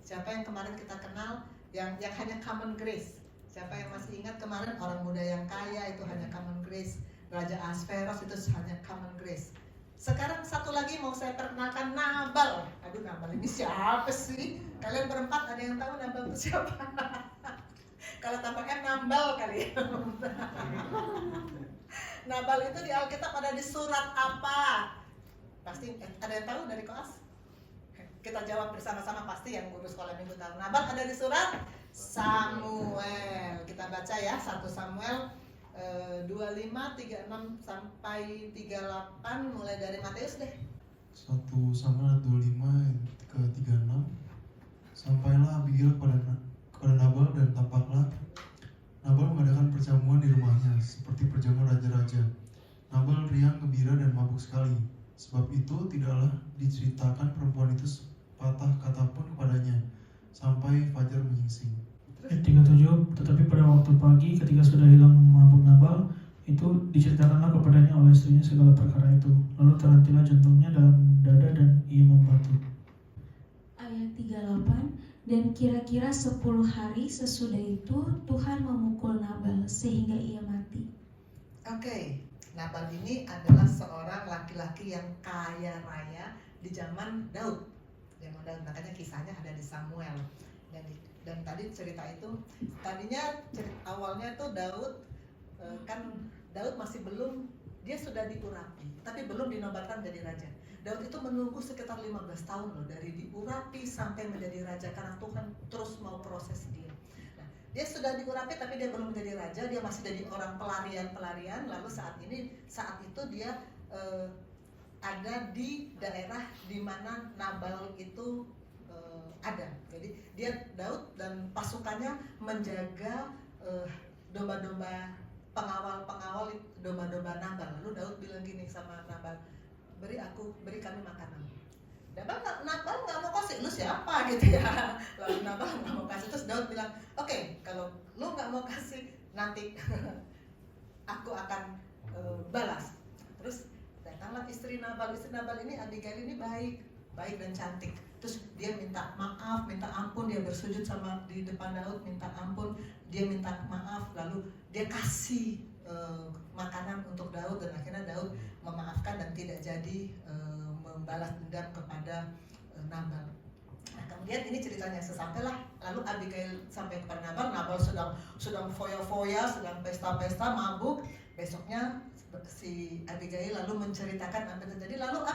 [SPEAKER 1] Siapa yang kemarin kita kenal yang hanya common grace? Siapa yang masih ingat kemarin orang muda yang kaya itu hanya common grace? Raja Asferos itu hanya common grace. Sekarang satu lagi mau saya perkenalkan, Nabal. Aduh, Nabal ini siapa sih? Kalian berempat ada yang tahu Nabal itu siapa? Kalau tambah M, Nambal kali ya. Nabal itu di Alkitab ada di surat apa? Pasti ada yang tahu dari Koas? Kita jawab bersama-sama, pasti yang guru sekolah minggu tahu. Nabal ada di surat Samuel. Kita baca ya, 1 Samuel 25, 36 sampai 38, mulai dari Matius deh.
[SPEAKER 4] 1 Samuel 25 ke 36. Sampailah Abigail kepada Nabal dan tampaklah Nabal mengadakan perjamuan di rumahnya seperti perjamuan raja-raja. Nabal riang, gembira dan mabuk sekali. Sebab itu tidaklah diceritakan perempuan itu sepatah kata pun kepadanya sampai fajar menyingsing.
[SPEAKER 5] Ayat 37, tetapi pada waktu pagi ketika sudah hilang mabuk Nabal, itu diceritakanlah kepadanya oleh istrinya segala perkara itu. Lalu terhentilah jantungnya dalam dada dan ia membatu.
[SPEAKER 2] Ayat 38, dan kira-kira 10 hari sesudah itu Tuhan memukul Nabal sehingga ia mati.
[SPEAKER 1] Oke, Nabal ini adalah seorang laki-laki yang kaya raya di zaman Daud. Makanya kisahnya ada di Samuel. Dan tadi cerita itu, awalnya tuh Daud, kan Daud masih belum, dia sudah diurapi, tapi belum dinobatkan jadi raja. Daud itu menunggu sekitar 15 tahun loh, dari diurapi sampai menjadi raja, karena Tuhan terus mau proses dia. Nah, dia sudah diurapi tapi dia belum menjadi raja, dia masih jadi orang pelarian. Lalu saat itu dia ada di daerah di mana Nabal itu ada. Jadi dia, Daud dan pasukannya menjaga domba-domba, pengawal domba-domba Nabal. Lalu Daud bilang gini sama Nabal, beri kami makanan. Nabal nggak mau kasih, lu siapa gitu ya. Lalu Nabal nggak mau kasih, terus Daud bilang, oke, kalau lu nggak mau kasih, nanti aku akan balas. Terus datanglah istri Nabal ini, Abigail ini baik dan cantik. Terus dia minta maaf, minta ampun, dia bersujud sama di depan Daud, minta ampun, dia minta maaf, lalu dia kasih makanan untuk Daud, dan akhirnya Daud memaafkan dan tidak jadi membalas dendam kepada Nabal. Nah, kemudian ini ceritanya, sesampailah lalu Abigail sampai kepada Nabal sedang foya-foya, sedang pesta-pesta, mabuk. Besoknya si Abigail lalu menceritakan apa yang terjadi. Lalu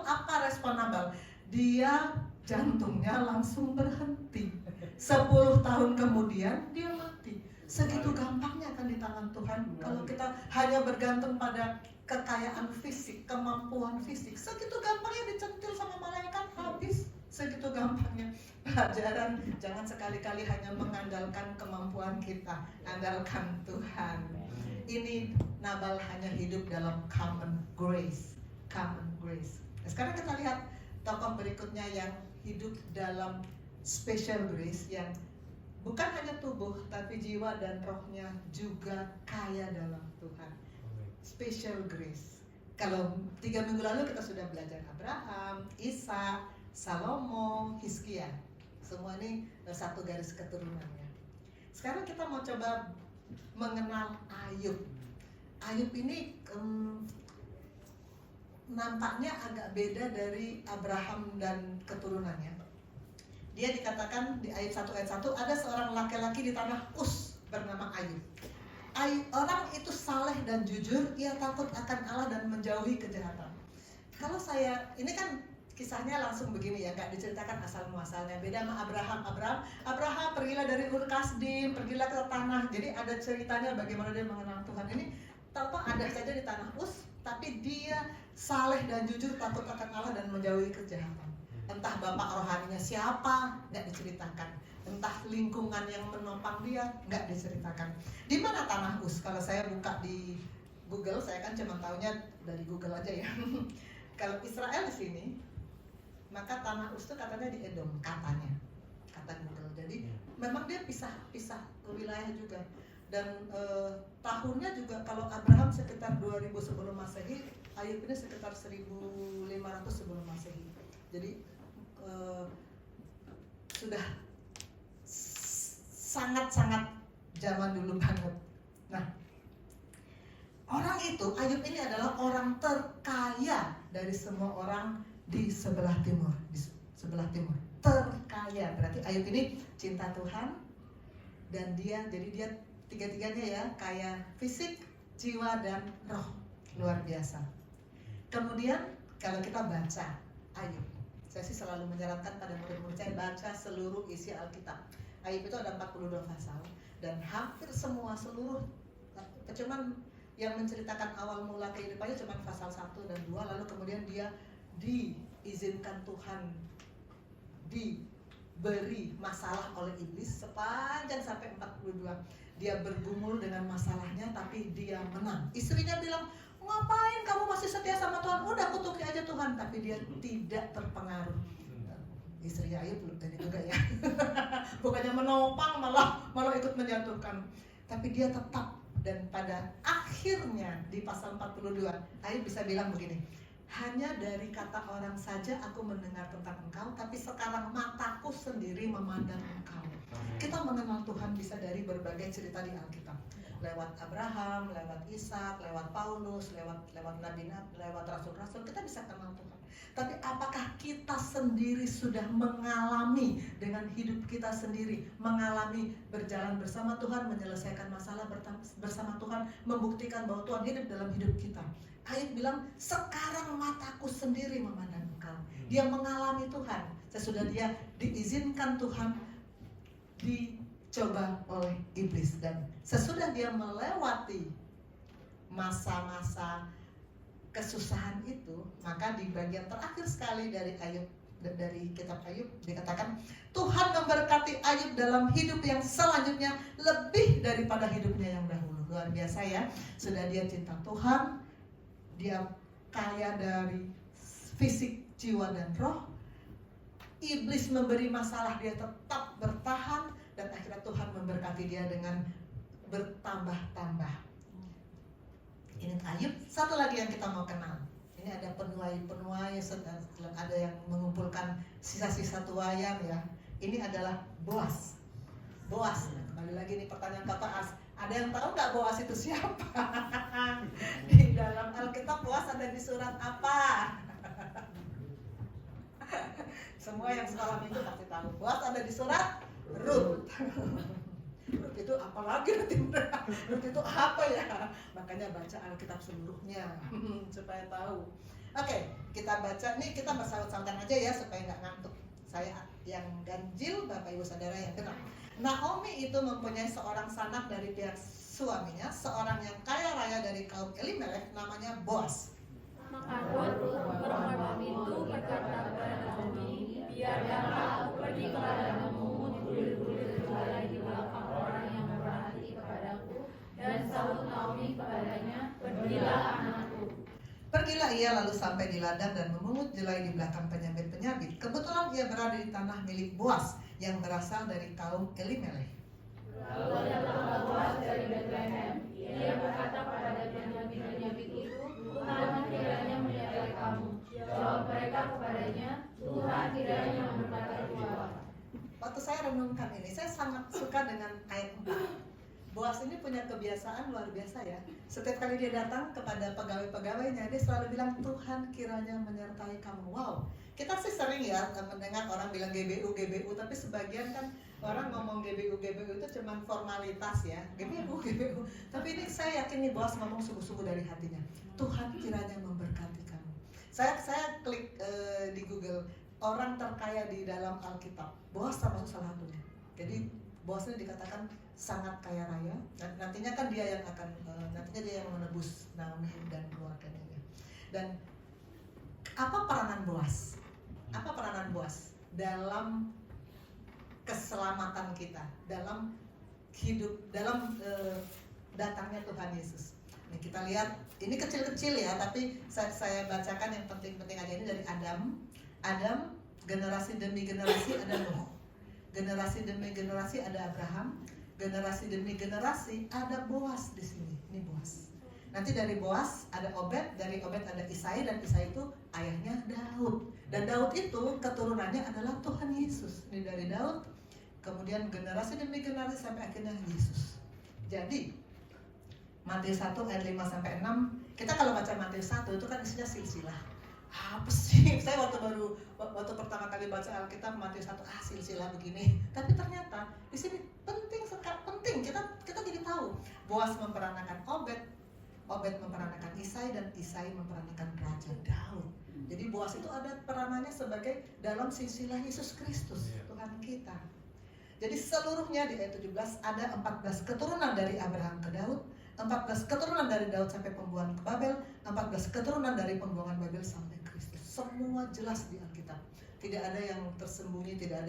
[SPEAKER 1] apa respon Nabal? Dia jantungnya langsung berhenti. 10 tahun kemudian dia mati. Segitu gampangnya kan di tangan Tuhan. Kalau kita hanya bergantung pada kekayaan fisik, kemampuan fisik, segitu gampangnya dicentil sama malaikat, habis. Segitu gampangnya. Pelajaran, jangan sekali-kali hanya mengandalkan kemampuan kita, andalkan Tuhan. Ini Nabal hanya hidup dalam common grace. Nah, sekarang kita lihat tokoh berikutnya yang hidup dalam special grace, yang bukan hanya tubuh tapi jiwa dan rohnya juga kaya dalam Tuhan. Special grace. Kalau 3 minggu lalu kita sudah belajar Abraham, Ishak, Salomo, Hizkia. Semua ini satu garis keturunannya. Sekarang kita mau coba mengenal Ayub. Ayub ini nampaknya agak beda dari Abraham dan keturunannya. Dia dikatakan di ayat 1 ada seorang laki-laki di tanah Uz bernama Ayub. Orang itu saleh dan jujur, ia takut akan Allah dan menjauhi kejahatan. Kalau ini kan kisahnya langsung begini ya, nggak diceritakan asal muasalnya. Beda sama Abraham pergilah dari Ur Kasdim, pergilah ke tanah. Jadi ada ceritanya bagaimana dia mengenal Tuhan. Ini tanpa ada saja di tanah Uz, tapi dia saleh dan jujur, takut akan Allah dan menjauhi kejahatan. Entah bapak rohaninya siapa, nggak diceritakan. Entah lingkungan yang menopang dia, nggak diceritakan. Di mana tanah Uz? Kalau saya buka di Google, saya kan cuma taunya dari Google aja ya. Kalau Israel di sini, maka tanah Uz itu katanya di Edom, katanya, kata Google. Jadi memang dia pisah wilayah juga. Dan tahunnya juga kalau Abraham sekitar 2000 sebelum Masehi, Ayub ini sekitar 1500 sebelum Masehi. Jadi sudah sangat-sangat zaman dulu banget. Nah, orang itu, Ayub ini adalah orang terkaya dari semua orang di sebelah timur. Di sebelah timur, terkaya. Berarti Ayub ini cinta Tuhan, dan dia tiga-tiganya ya, kaya fisik, jiwa, dan roh. Luar biasa. Kemudian kalau kita baca Ayub, saya sih selalu menyarankan pada murid-murid saya baca seluruh isi Alkitab. Ayub itu ada 42 pasal, dan hampir seluruh, cuman yang menceritakan awal mula kehidupannya cuma pasal 1 dan 2, lalu kemudian dia diizinkan Tuhan diberi masalah oleh iblis sepanjang sampai 42. Dia bergumul dengan masalahnya, tapi dia menang. Istrinya bilang, ngapain kamu masih setia sama Tuhan? Udah kutuki aja Tuhan. Tapi dia tidak terpengaruh. Istrinya Ayub ini juga ya. Bukannya menopang, malah ikut menjatuhkan. Tapi dia tetap, dan pada akhirnya di pasal 42 Ayub bisa bilang begini, hanya dari kata orang saja aku mendengar tentang engkau, tapi sekarang mataku sendiri memandang engkau. Kita mengenal Tuhan bisa dari berbagai cerita di Alkitab, lewat Abraham, lewat Ishak, lewat Paulus, lewat nabi-nabi, lewat rasul-rasul, kita bisa kenal Tuhan. Tapi apakah kita sendiri sudah mengalami dengan hidup kita sendiri, mengalami berjalan bersama Tuhan, menyelesaikan masalah bersama Tuhan, membuktikan bahwa Tuhan hidup dalam hidup kita? Ayub bilang, sekarang mataku sendiri memandang engkau. Dia mengalami Tuhan. Sesudah dia diizinkan Tuhan dicoba oleh iblis, dan sesudah dia melewati masa-masa kesusahan itu, maka di bagian terakhir sekali dari Ayub, dari kitab Ayub dikatakan, Tuhan memberkati Ayub dalam hidup yang selanjutnya lebih daripada hidupnya yang dahulu. Luar biasa ya. Sudah dia cinta Tuhan, dia kaya dari fisik, jiwa, dan roh. Iblis memberi masalah, dia tetap bertahan, dan akhirnya Tuhan memberkati dia dengan bertambah-tambah. Ini Ayub. Satu lagi yang kita mau kenal. Ini ada penuai, ada yang mengumpulkan sisa-sisa tuaian ya. Ini adalah Boas. Boas. Kembali lagi nih pertanyaan Bapak As. Ada yang tahu nggak Boas itu siapa? Di dalam Alkitab Boas ada di surat apa? Semua yang sekolah minggu pasti tahu. Boas ada di surat Rut. Rut itu apa lagi nanti? Rut itu apa ya? Makanya baca Alkitab seluruhnya supaya tahu. Oke, kita baca nih, kita bersaut-sautan aja ya supaya nggak ngantuk. Saya yang ganjil, Bapak Ibu Saudara yang kenal. Naomi itu mempunyai seorang sanak dari pihak suaminya, seorang yang kaya raya dari kaum Elimelek, namanya Boas.
[SPEAKER 6] Maka Rut perempuan itu berkata kepada Naomi, biarlah aku pergi kepadamu kulir-kulir gembala di belakang orang yang berhati kepadaku. Dan sahut Naomi kepadanya, pergilah anakku.
[SPEAKER 1] Pergilah ia lalu sampai di ladang dan memungut jelai di belakang penyabit-penyabit. Kebetulan ia berada di tanah milik Boas yang berasal dari kaum Elimelek.
[SPEAKER 6] Lalu datanglah Boas dari Bethlehem. Ia berkata kepada penyabit-penyabit itu, Tuhan kiranya menyertai kamu. Jawab mereka kepadanya, Tuhan kiranya memberkati Tuhan.
[SPEAKER 1] Waktu saya renungkan ini, saya sangat suka dengan ayat 4. Boas ini punya kebiasaan luar biasa ya. Setiap kali dia datang kepada pegawai-pegawainya, dia selalu bilang, Tuhan kiranya menyertai kamu. Wow, kita sih sering ya mendengar orang bilang GBU, tapi sebagian kan orang ngomong GBU itu cuma formalitas ya. GBU. Tapi ini saya yakin nih Boas ngomong sungguh-sungguh dari hatinya. Tuhan kiranya memberkati kamu. Saya klik di Google, orang terkaya di dalam Alkitab. Boas termasuk salah satunya. Jadi Boas ini dikatakan sangat kaya raya. Nantinya kan dia yang akan nantinya dia yang menebus Naomi dan keluarganya. Dan apa peranan Boas? Apa peranan Boas dalam keselamatan kita, dalam hidup, dalam datangnya Tuhan Yesus? Nih kita lihat, ini kecil-kecil ya, tapi saya bacakan yang penting-penting aja. Ini dari Adam, generasi demi generasi ada Nuh. Generasi demi generasi ada Abraham, generasi demi generasi ada Boas di sini. Ini Boas. Nanti dari Boas ada Obed, dari Obed ada Isai, dan Isai itu ayahnya Daud. Dan Daud itu keturunannya adalah Tuhan Yesus. Ini dari Daud, kemudian generasi demi generasi sampai akhirnya Yesus. Jadi Matius 1 ayat 5 sampai 6, kita kalau baca Matius 1 itu kan isinya silsilah. Apa sih? Saya waktu pertama kali baca Alkitab Matius 1, silsilah begini. Tapi ternyata di sini penting kita jadi tahu. Boas memperanakan Obed, Obed memperanakan Isai, dan Isai memperanakan Raja Daud. Jadi Boas itu ada peranannya sebagai dalam silsilah Yesus Kristus, Tuhan kita. Jadi seluruhnya di ayat 17 ada 14 keturunan dari Abraham ke Daud, 14 keturunan dari Daud sampai pembuangan ke Babel, 14 keturunan dari pembuangan Babel sampai Kristus. Semua jelas di Alkitab. Tidak ada yang tersembunyi, tidak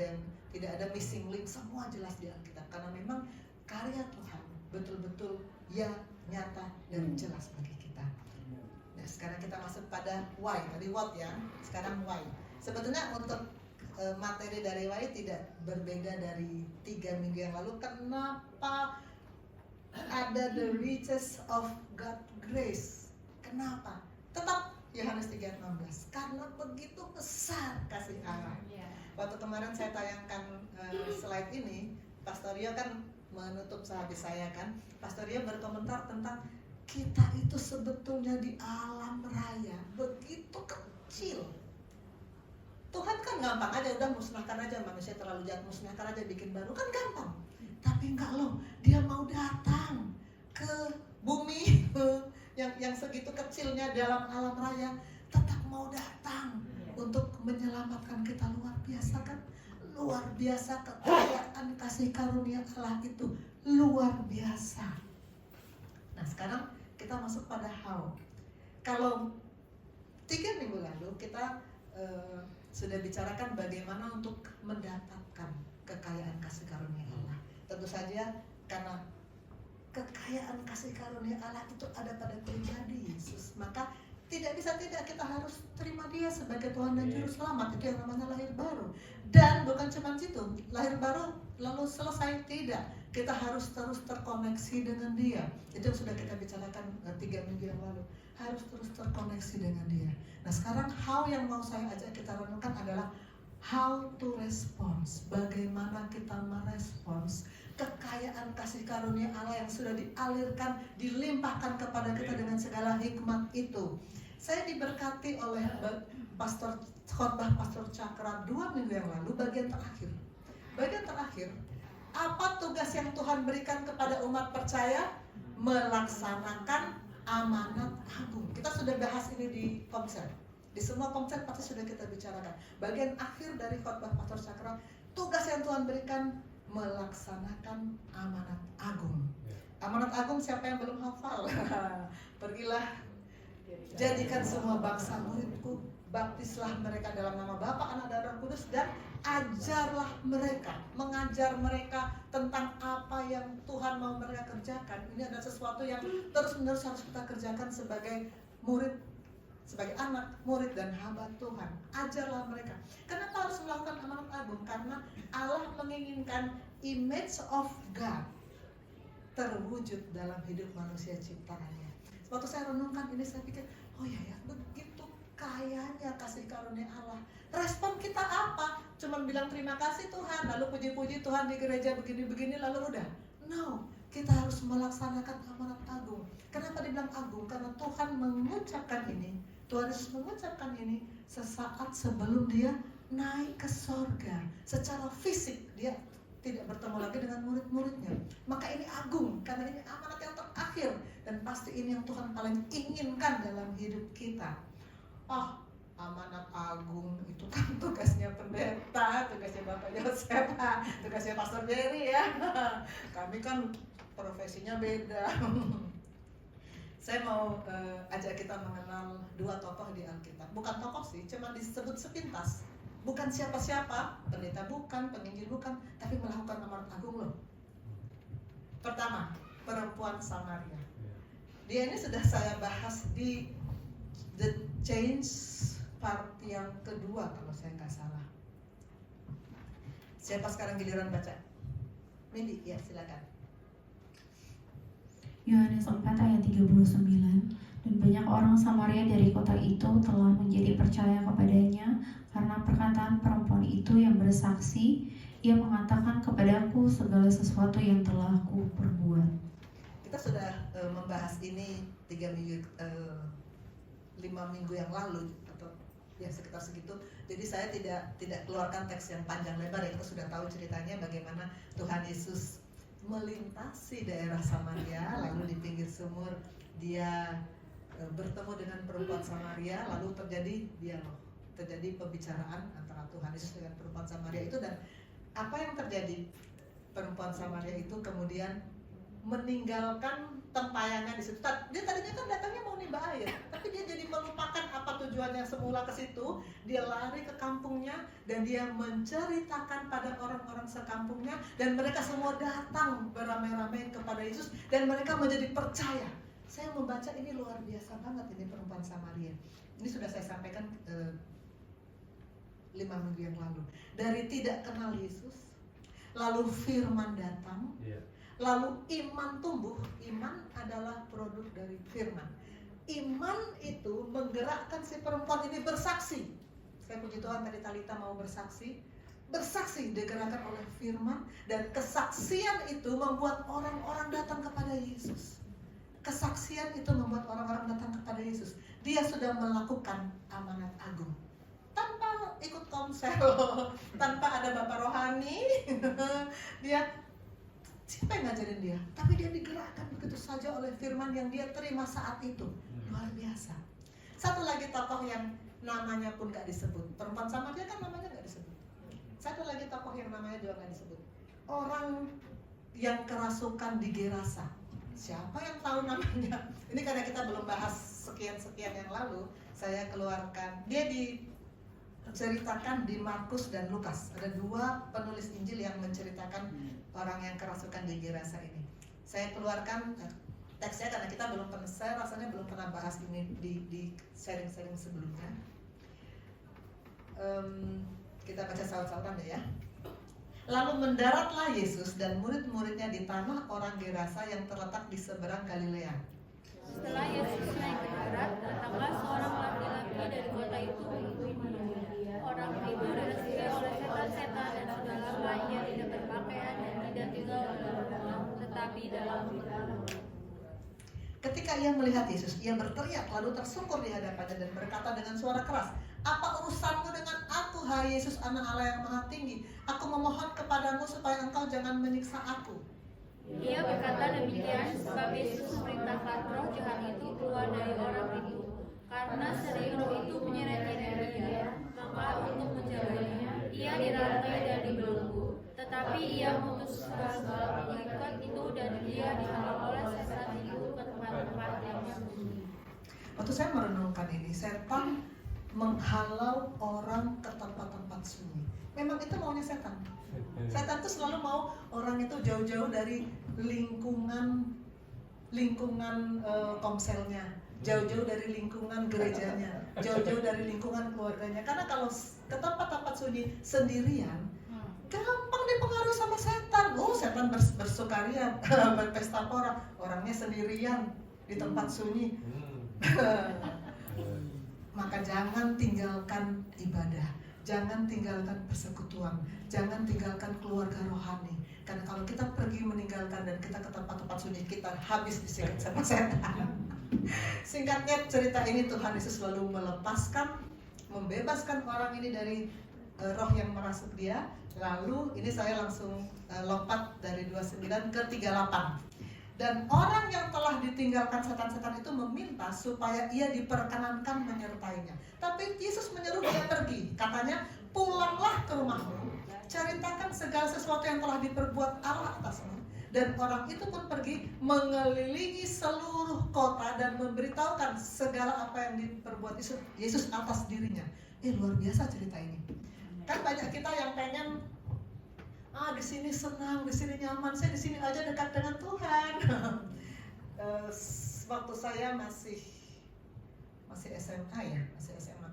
[SPEAKER 1] ada missing link, semua jelas di Alkitab. Karena memang karya Tuhan betul-betul ya nyata dan jelas bagi kita. Nah, sekarang kita masuk pada why. Tadi what ya, sekarang why. Sebetulnya untuk materi dari why tidak berbeda dari 3 minggu yang lalu. Kenapa ada the riches of God grace? Kenapa? Tetap Yohanes 3:16. Karena begitu besar kasih Allah. Waktu kemarin saya tayangkan slide ini, Pastor Rio kan menutup sehabis saya kan. Pastor Rio berkomentar tentang kita itu sebetulnya di alam raya begitu kecil. Tuhan kan gampang aja, udah musnahkan aja manusia terlalu jahat, musnahkan aja bikin baru, kan gampang. Tapi enggak loh, dia mau datang ke bumi yang segitu kecilnya dalam alam raya, tetap mau datang untuk menyelamatkan kita. Luar biasa kan? Luar biasa kekayaan kasih karunia Allah itu luar biasa. Nah sekarang kita masuk pada how. Kalau 3 minggu lalu kita sudah bicarakan bagaimana untuk mendapatkan kekayaan kasih karunia Allah. Tentu saja karena kekayaan kasih karunia Allah itu ada pada pribadi Yesus, maka tidak bisa tidak kita harus terima Dia sebagai Tuhan dan Juru Selamat. Itu yang namanya lahir baru. Dan bukan cuma situ, lahir baru lalu selesai, tidak. Kita harus terus terkoneksi dengan Dia. Itu yang sudah kita bicarakan 3 minggu yang lalu. Harus terus terkoneksi dengan Dia. Nah sekarang how yang mau saya ajak kita renungkan adalah how to respond. Bagaimana kita merespons kekayaan kasih karunia Allah yang sudah dialirkan, dilimpahkan kepada kita dengan segala hikmat itu. Saya diberkati oleh khotbah Pastor Cakra 2 minggu yang lalu, bagian terakhir. Bagian terakhir, apa tugas yang Tuhan berikan kepada umat percaya? Melaksanakan amanat agung. Kita sudah bahas ini di komsel. Di semua komsel pasti sudah kita bicarakan. Bagian akhir dari khotbah Pastor Cakra, tugas yang Tuhan berikan melaksanakan amanat agung. Amanat agung siapa yang belum hafal? Pergilah, jadikan semua bangsa muridku, baptislah mereka dalam nama Bapa, Anak, dan Roh Kudus, dan ajarlah mereka, mengajar mereka tentang apa yang Tuhan mau mereka kerjakan. Ini adalah sesuatu yang terus-menerus harus kita kerjakan sebagai murid, sebagai anak, murid, dan hamba Tuhan. Ajarlah mereka. Kenapa harus melakukan amanat agung? Karena Allah menginginkan image of God terwujud dalam hidup manusia ciptaannya. Waktu saya renungkan ini, saya pikir, oh ya, begitu kayanya kasih karunia Allah. Respon kita apa? Cuman bilang terima kasih Tuhan, lalu puji-puji Tuhan di gereja begini-begini, lalu udah. No, kita harus melaksanakan amanat agung. Kenapa dibilang agung? Karena Tuhan mengucapkan ini. Tuhan Yesus mengucapkan ini sesaat sebelum Dia naik ke sorga. Secara fisik Dia tidak bertemu lagi dengan murid-muridnya. Maka ini agung, karena ini amanat yang terakhir. Dan pasti ini yang Tuhan paling inginkan dalam hidup kita. Oh, amanat agung itu kan tugasnya pendeta, tugasnya Bapak Yosef, tugasnya Pastor Jerry ya. Kami kan profesinya beda. Saya mau ajak kita mengenal 2 tokoh di Alkitab. Bukan tokoh sih, cuma disebut sepintas. Bukan siapa-siapa, pendeta bukan, penginjil bukan, tapi melakukan amanat agung loh. Pertama, perempuan Samaria. Dia ini sudah saya bahas di The Change part yang kedua kalau saya nggak salah. Siapa sekarang giliran baca? Mindy, ya silakan.
[SPEAKER 2] Yohanes 4 ayat 39. Dan banyak orang Samaria dari kota itu telah menjadi percaya kepadanya karena perkataan perempuan itu yang bersaksi, ia mengatakan kepadaku segala sesuatu yang telah aku perbuat.
[SPEAKER 1] Kita sudah membahas ini 5 minggu yang lalu atau ya sekitar segitu. Jadi saya tidak keluarkan teks yang panjang lebar ya. Kita sudah tahu ceritanya bagaimana Tuhan Yesus melintasi daerah Samaria, lalu di pinggir sumur dia bertemu dengan perempuan Samaria, lalu terjadi dialog, terjadi pembicaraan antara Tuhan Yesus dengan perempuan Samaria itu. Dan apa yang terjadi? Perempuan Samaria itu kemudian meninggalkan tempayannya di situ. Dia tadinya kan datangnya mau nimba air, tapi dia jadi melupakan apa tujuannya semula ke situ. Dia lari ke kampungnya dan dia menceritakan pada orang-orang sekampungnya, dan mereka semua datang beramai-ramai kepada Yesus dan mereka menjadi percaya. Saya membaca ini luar biasa banget ini perempuan Samaria. Ini sudah saya sampaikan 5 minggu yang lalu. Dari tidak kenal Yesus, lalu firman datang, lalu iman tumbuh. Iman adalah produk dari firman. Iman itu menggerakkan si perempuan ini bersaksi. Saya puji Tuhan tadi Talita mau bersaksi. Bersaksi digerakkan oleh firman, dan kesaksian itu membuat orang-orang datang kepada Yesus. Kesaksian itu membuat orang-orang datang kepada Yesus. Dia sudah melakukan amanat agung tanpa ikut komsel, tanpa ada bapak rohani. Dia siapa yang ngajarin dia? Tapi dia digerakkan begitu saja oleh firman yang dia terima saat itu. Luar biasa. Satu lagi tokoh yang namanya pun gak disebut. Perempuan Samaria kan namanya gak disebut. Satu lagi tokoh yang namanya juga gak disebut. Orang yang kerasukan di Gerasa. Siapa yang tahu namanya? Ini karena kita belum bahas sekian-sekian yang lalu, saya keluarkan. Dia diceritakan di Markus dan Lukas. Ada 2 penulis Injil yang menceritakan orang yang kerasukan di Gerasa ini. Saya keluarkan teksnya karena kita belum pernah, saya rasanya belum pernah bahas ini di sharing-sharing sebelumnya. Kita baca saut-sautan deh ya. Lalu mendaratlah Yesus dan murid-muridnya di tanah orang Gerasa yang terletak di seberang Galilea.
[SPEAKER 6] Setelah Yesus naik ke darat, datanglah seorang laki-laki dari kota itu. Orang itu dirasuki oleh setan-setan dan segala lainnya, tidak berpakaian dan tidak tinggal dalam rumah, tetapi dalam hutan.
[SPEAKER 1] Ketika ia melihat Yesus, ia berteriak lalu tersungkur di hadapannya dan berkata dengan suara keras, "Apa urusanmu dengan aku, hai Yesus, Anak Allah yang Maha Tinggi? Aku memohon kepadamu supaya engkau jangan menyiksa aku."
[SPEAKER 6] Ia berkata demikian sebab Yesus memerintahkan roh jahat itu keluar dari orang itu. Karena sering roh itu menyertai dia, maka untuk menjaganya, ia dirantai dan dibelenggu. Tetapi ia memutuskan mengikat itu dan dia dihalau oleh setan itu ke tempat-tempat yang sunyi.
[SPEAKER 1] Waktu saya merenungkan ini, setan menghalau orang ke tempat-tempat sunyi. Memang itu maunya setan. Setan itu selalu mau orang itu jauh-jauh dari lingkungan komselnya, jauh-jauh dari lingkungan gerejanya, jauh-jauh dari lingkungan keluarganya. Karena kalau ke tempat-tempat sunyi sendirian, gampang dipengaruhi sama setan. Setan bersukaria, berpesta pora, orangnya sendirian di tempat sunyi. Maka jangan tinggalkan ibadah, jangan tinggalkan persekutuan, jangan tinggalkan keluarga rohani. Karena kalau kita pergi meninggalkan dan kita ke tempat-tempat sunyi, kita habis disikat sama setan. Singkatnya cerita ini Tuhan Yesus selalu melepaskan, membebaskan orang ini dari roh yang merasuk dia. Lalu ini saya langsung lompat dari 29 ke 38. Dan orang yang telah ditinggalkan setan-setan itu meminta supaya ia diperkenankan menyertainya. Tapi Yesus menyuruh dia pergi. Katanya, pulanglah ke rumahmu, ceritakan segala sesuatu yang telah diperbuat Allah atasmu. Dan orang itu pun pergi mengelilingi seluruh kota dan memberitahukan segala apa yang diperbuat Yesus atas dirinya. Luar biasa cerita ini. Kan banyak kita yang pengen di sini senang, di sini nyaman, saya di sini aja dekat dengan Tuhan. Waktu saya masih SMA ya, masih SMA.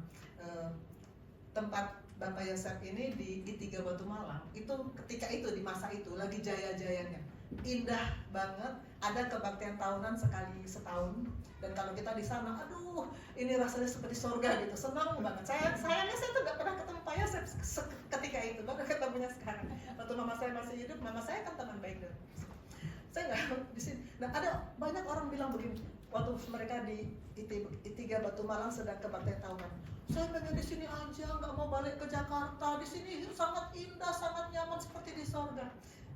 [SPEAKER 1] Tempat Bapak Yosef ini di Tiga Batu Malang. Itu ketika itu di masa itu lagi jaya-jayanya, indah banget. ada kebaktian tahunan sekali setahun, dan kalau kita di sana, aduh, ini rasanya seperti surga gitu, senang banget. Sayangnya saya tuh nggak pernah ketemu Pak Yosef ketika itu, baru ketemunya sekarang. Waktu mama saya masih hidup, mama saya kan teman baik dong. Saya nggak di sini. Nah, ada banyak orang bilang begini, waktu mereka di I3 Batu Malang sedang kebaktian tahunan. Saya pengen di sini aja, nggak mau balik ke Jakarta. Di sini sangat indah, sangat nyaman seperti di sorga.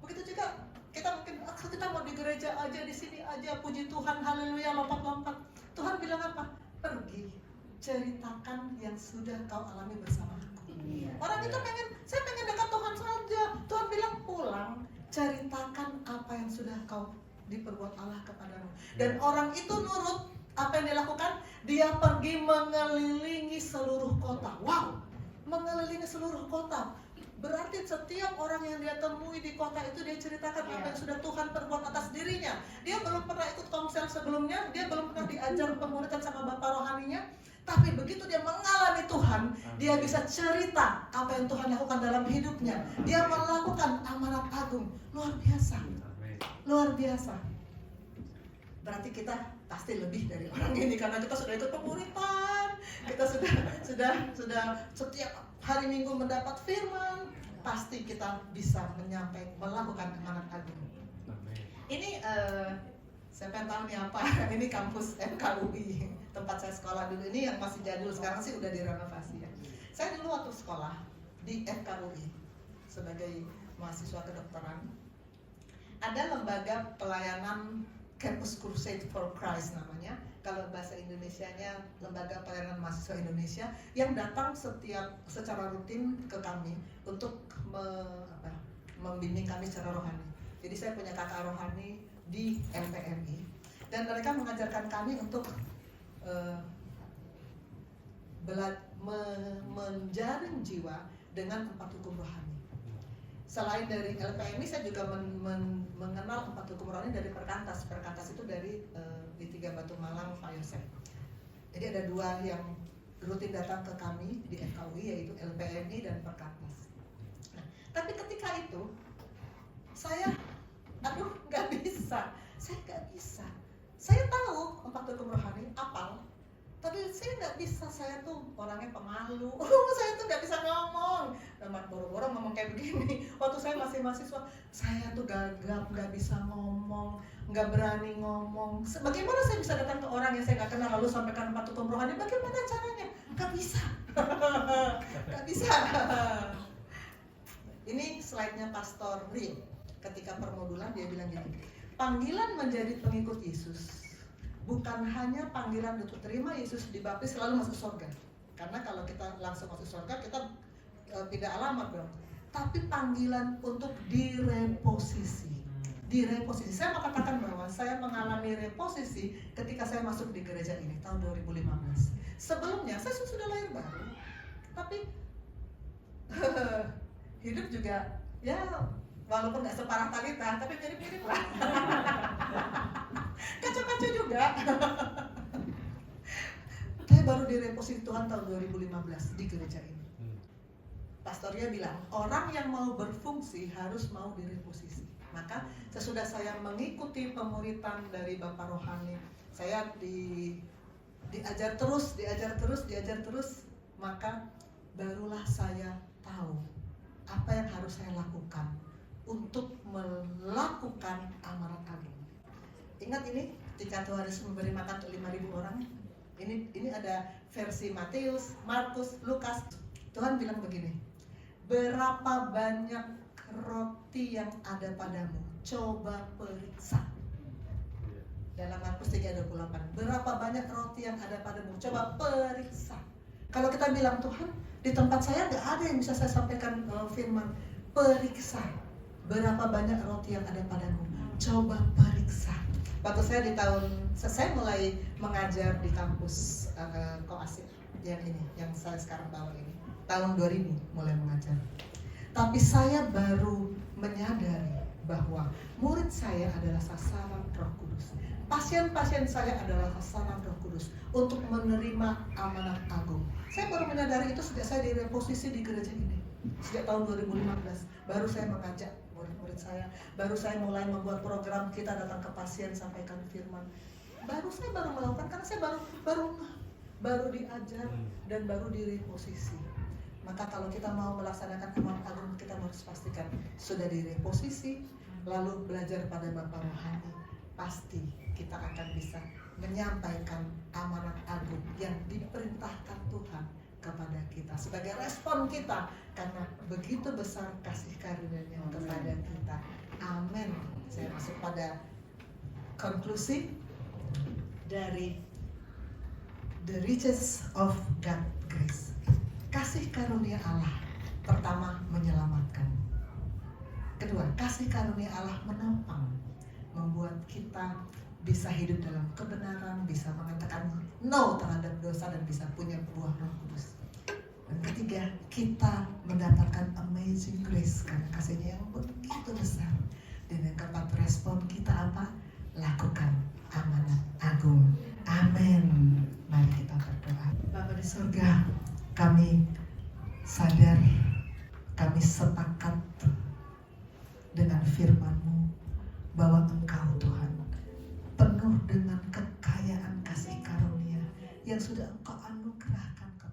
[SPEAKER 1] Begitu juga kita mungkin kita mau di gereja aja, di sini aja, puji Tuhan, haleluya, lompat-lompat. Tuhan bilang apa? Pergi, ceritakan yang sudah kau alami bersama aku. Orang itu saya pengen dekat Tuhan saja. Tuhan bilang pulang, ceritakan apa yang sudah kau diperbuat Allah kepadamu. Dan orang itu nurut. Apa yang dilakukan? Dia pergi mengelilingi seluruh kota. Wow, mengelilingi seluruh kota. Berarti setiap orang yang dia temui di kota itu dia ceritakan apa yang sudah Tuhan perbuat atas dirinya. Dia belum pernah ikut komsel sebelumnya, dia belum pernah diajar pemuritan sama bapak rohaninya. Tapi begitu dia mengalami Tuhan, dia bisa cerita apa yang Tuhan lakukan dalam hidupnya. Dia melakukan amanat agung. Luar biasa. Luar biasa. Berarti kita pasti lebih dari orang ini karena kita sudah ikut pemuritan, kita sudah setiap hari Minggu mendapat firman, pasti kita bisa melakukan amanat agung. Ini siapa yang tahu nih apa? Ini kampus FKUI, tempat saya sekolah dulu. Ini yang masih jadul, sekarang sih udah direnovasi ya. Saya dulu waktu sekolah di FKUI sebagai mahasiswa kedokteran, ada lembaga pelayanan Campus Crusade for Christ namanya. Kalau bahasa Indonesianya Lembaga Pelayanan Mahasiswa Indonesia yang datang secara rutin ke kami untuk membimbing kami secara rohani. Jadi saya punya kakak rohani di MPMI dan mereka mengajarkan kami untuk menjaring jiwa dengan 4 hukum rohani. Selain dari LPMI, saya juga mengenal 4 hukum rohani dari Perkantas. Perkantas itu dari I3 Batu Malang, Pak Yosef. Jadi ada 2 yang rutin datang ke kami di FKUI, yaitu LPMI dan Perkantas. Nah, tapi ketika itu, saya, nggak bisa. Saya tahu 4 hukum rohani, apal. Tapi saya nggak bisa, saya tuh orangnya pemalu. Saya tuh nggak bisa ngomong. Boro-boro ngomong kayak begini. Waktu saya masih mahasiswa, saya tuh gagap, nggak bisa ngomong, nggak berani ngomong. Bagaimana saya bisa datang ke orang yang saya nggak kenal lalu sampaikan 4 hukum rohani? Bagaimana caranya? Nggak bisa. Nggak bisa. Ini slide-nya Pastor Rin. Ketika permodulan dia bilang gini, panggilan menjadi pengikut Yesus bukan hanya panggilan untuk terima Yesus dibaptis selalu masuk surga. Karena kalau kita langsung masuk surga, kita pindah alamat dong. Tapi panggilan untuk direposisi. Saya mau katakan bahwa saya mengalami reposisi ketika saya masuk di gereja ini tahun 2015. Sebelumnya saya sudah lahir baru, tapi hidup juga ya walaupun nggak separah Talita, tapi mirip-mirip lah. Kacau-kacau juga. Saya baru direposisi Tuhan tahun 2015 di gereja ini. Pastornya bilang, orang yang mau berfungsi harus mau direposisi. Maka sesudah saya mengikuti pemuritan dari Bapak Rohani, saya diajar terus, maka barulah saya tahu apa yang harus saya lakukan untuk melakukan amanat agung. Ingat ini, ketika Tuhan Yesus memberi makan untuk 5.000 orang, ini ada versi Matius, Markus, Lukas. Tuhan bilang begini, berapa banyak roti yang ada padamu? Coba periksa. Dalam Markus 3:28, berapa banyak roti yang ada padamu? Coba periksa. Kalau kita bilang, Tuhan, di tempat saya nggak ada yang bisa saya sampaikan firman, periksa. Berapa banyak roti yang ada padamu? Coba periksa. Waktu saya mulai mengajar di kampus Koasif yang saya sekarang bawa ini, tahun 2000 mulai mengajar. Tapi saya baru menyadari bahwa murid saya adalah sasaran Roh Kudus. Pasien-pasien saya adalah sasaran Roh Kudus untuk menerima amanat agung. Saya baru menyadari itu sejak saya direposisi di gereja ini. Sejak tahun 2015 baru saya mengajak murid-murid saya. Baru saya mulai membuat program kita datang ke pasien sampaikan firman. Saya baru melakukan karena saya baru diajar dan baru direposisi. Maka kalau kita mau melaksanakan amanat agung, kita harus pastikan sudah direposisi, lalu belajar pada Bapak Rohani. Pasti kita akan bisa menyampaikan amanat agung yang diperintahkan Tuhan kepada kita sebagai respon kita karena begitu besar kasih karunia-Nya kepada kita. Amin. Saya masuk pada konklusi dari The Riches of God Grace. Kasih karunia Allah pertama menyelamatkan. Kedua, kasih karunia Allah menopang, membuat kita bisa hidup dalam kebenaran, bisa mengatakan no terhadap dosa dan bisa punya buah Roh Kudus. Dan ketiga, kita mendapatkan amazing grace karena kasih-Nya yang begitu besar. Dan yang keempat, respon kita apa? Lakukan amanat agung. Amin. Mari kita berdoa. Bapa di surga, kami sadar, kami sepakat dengan firman-Mu bahwa Engkau Tuhan penuh dengan kekayaan kasih karunia yang sudah Engkau anugerahkan kepada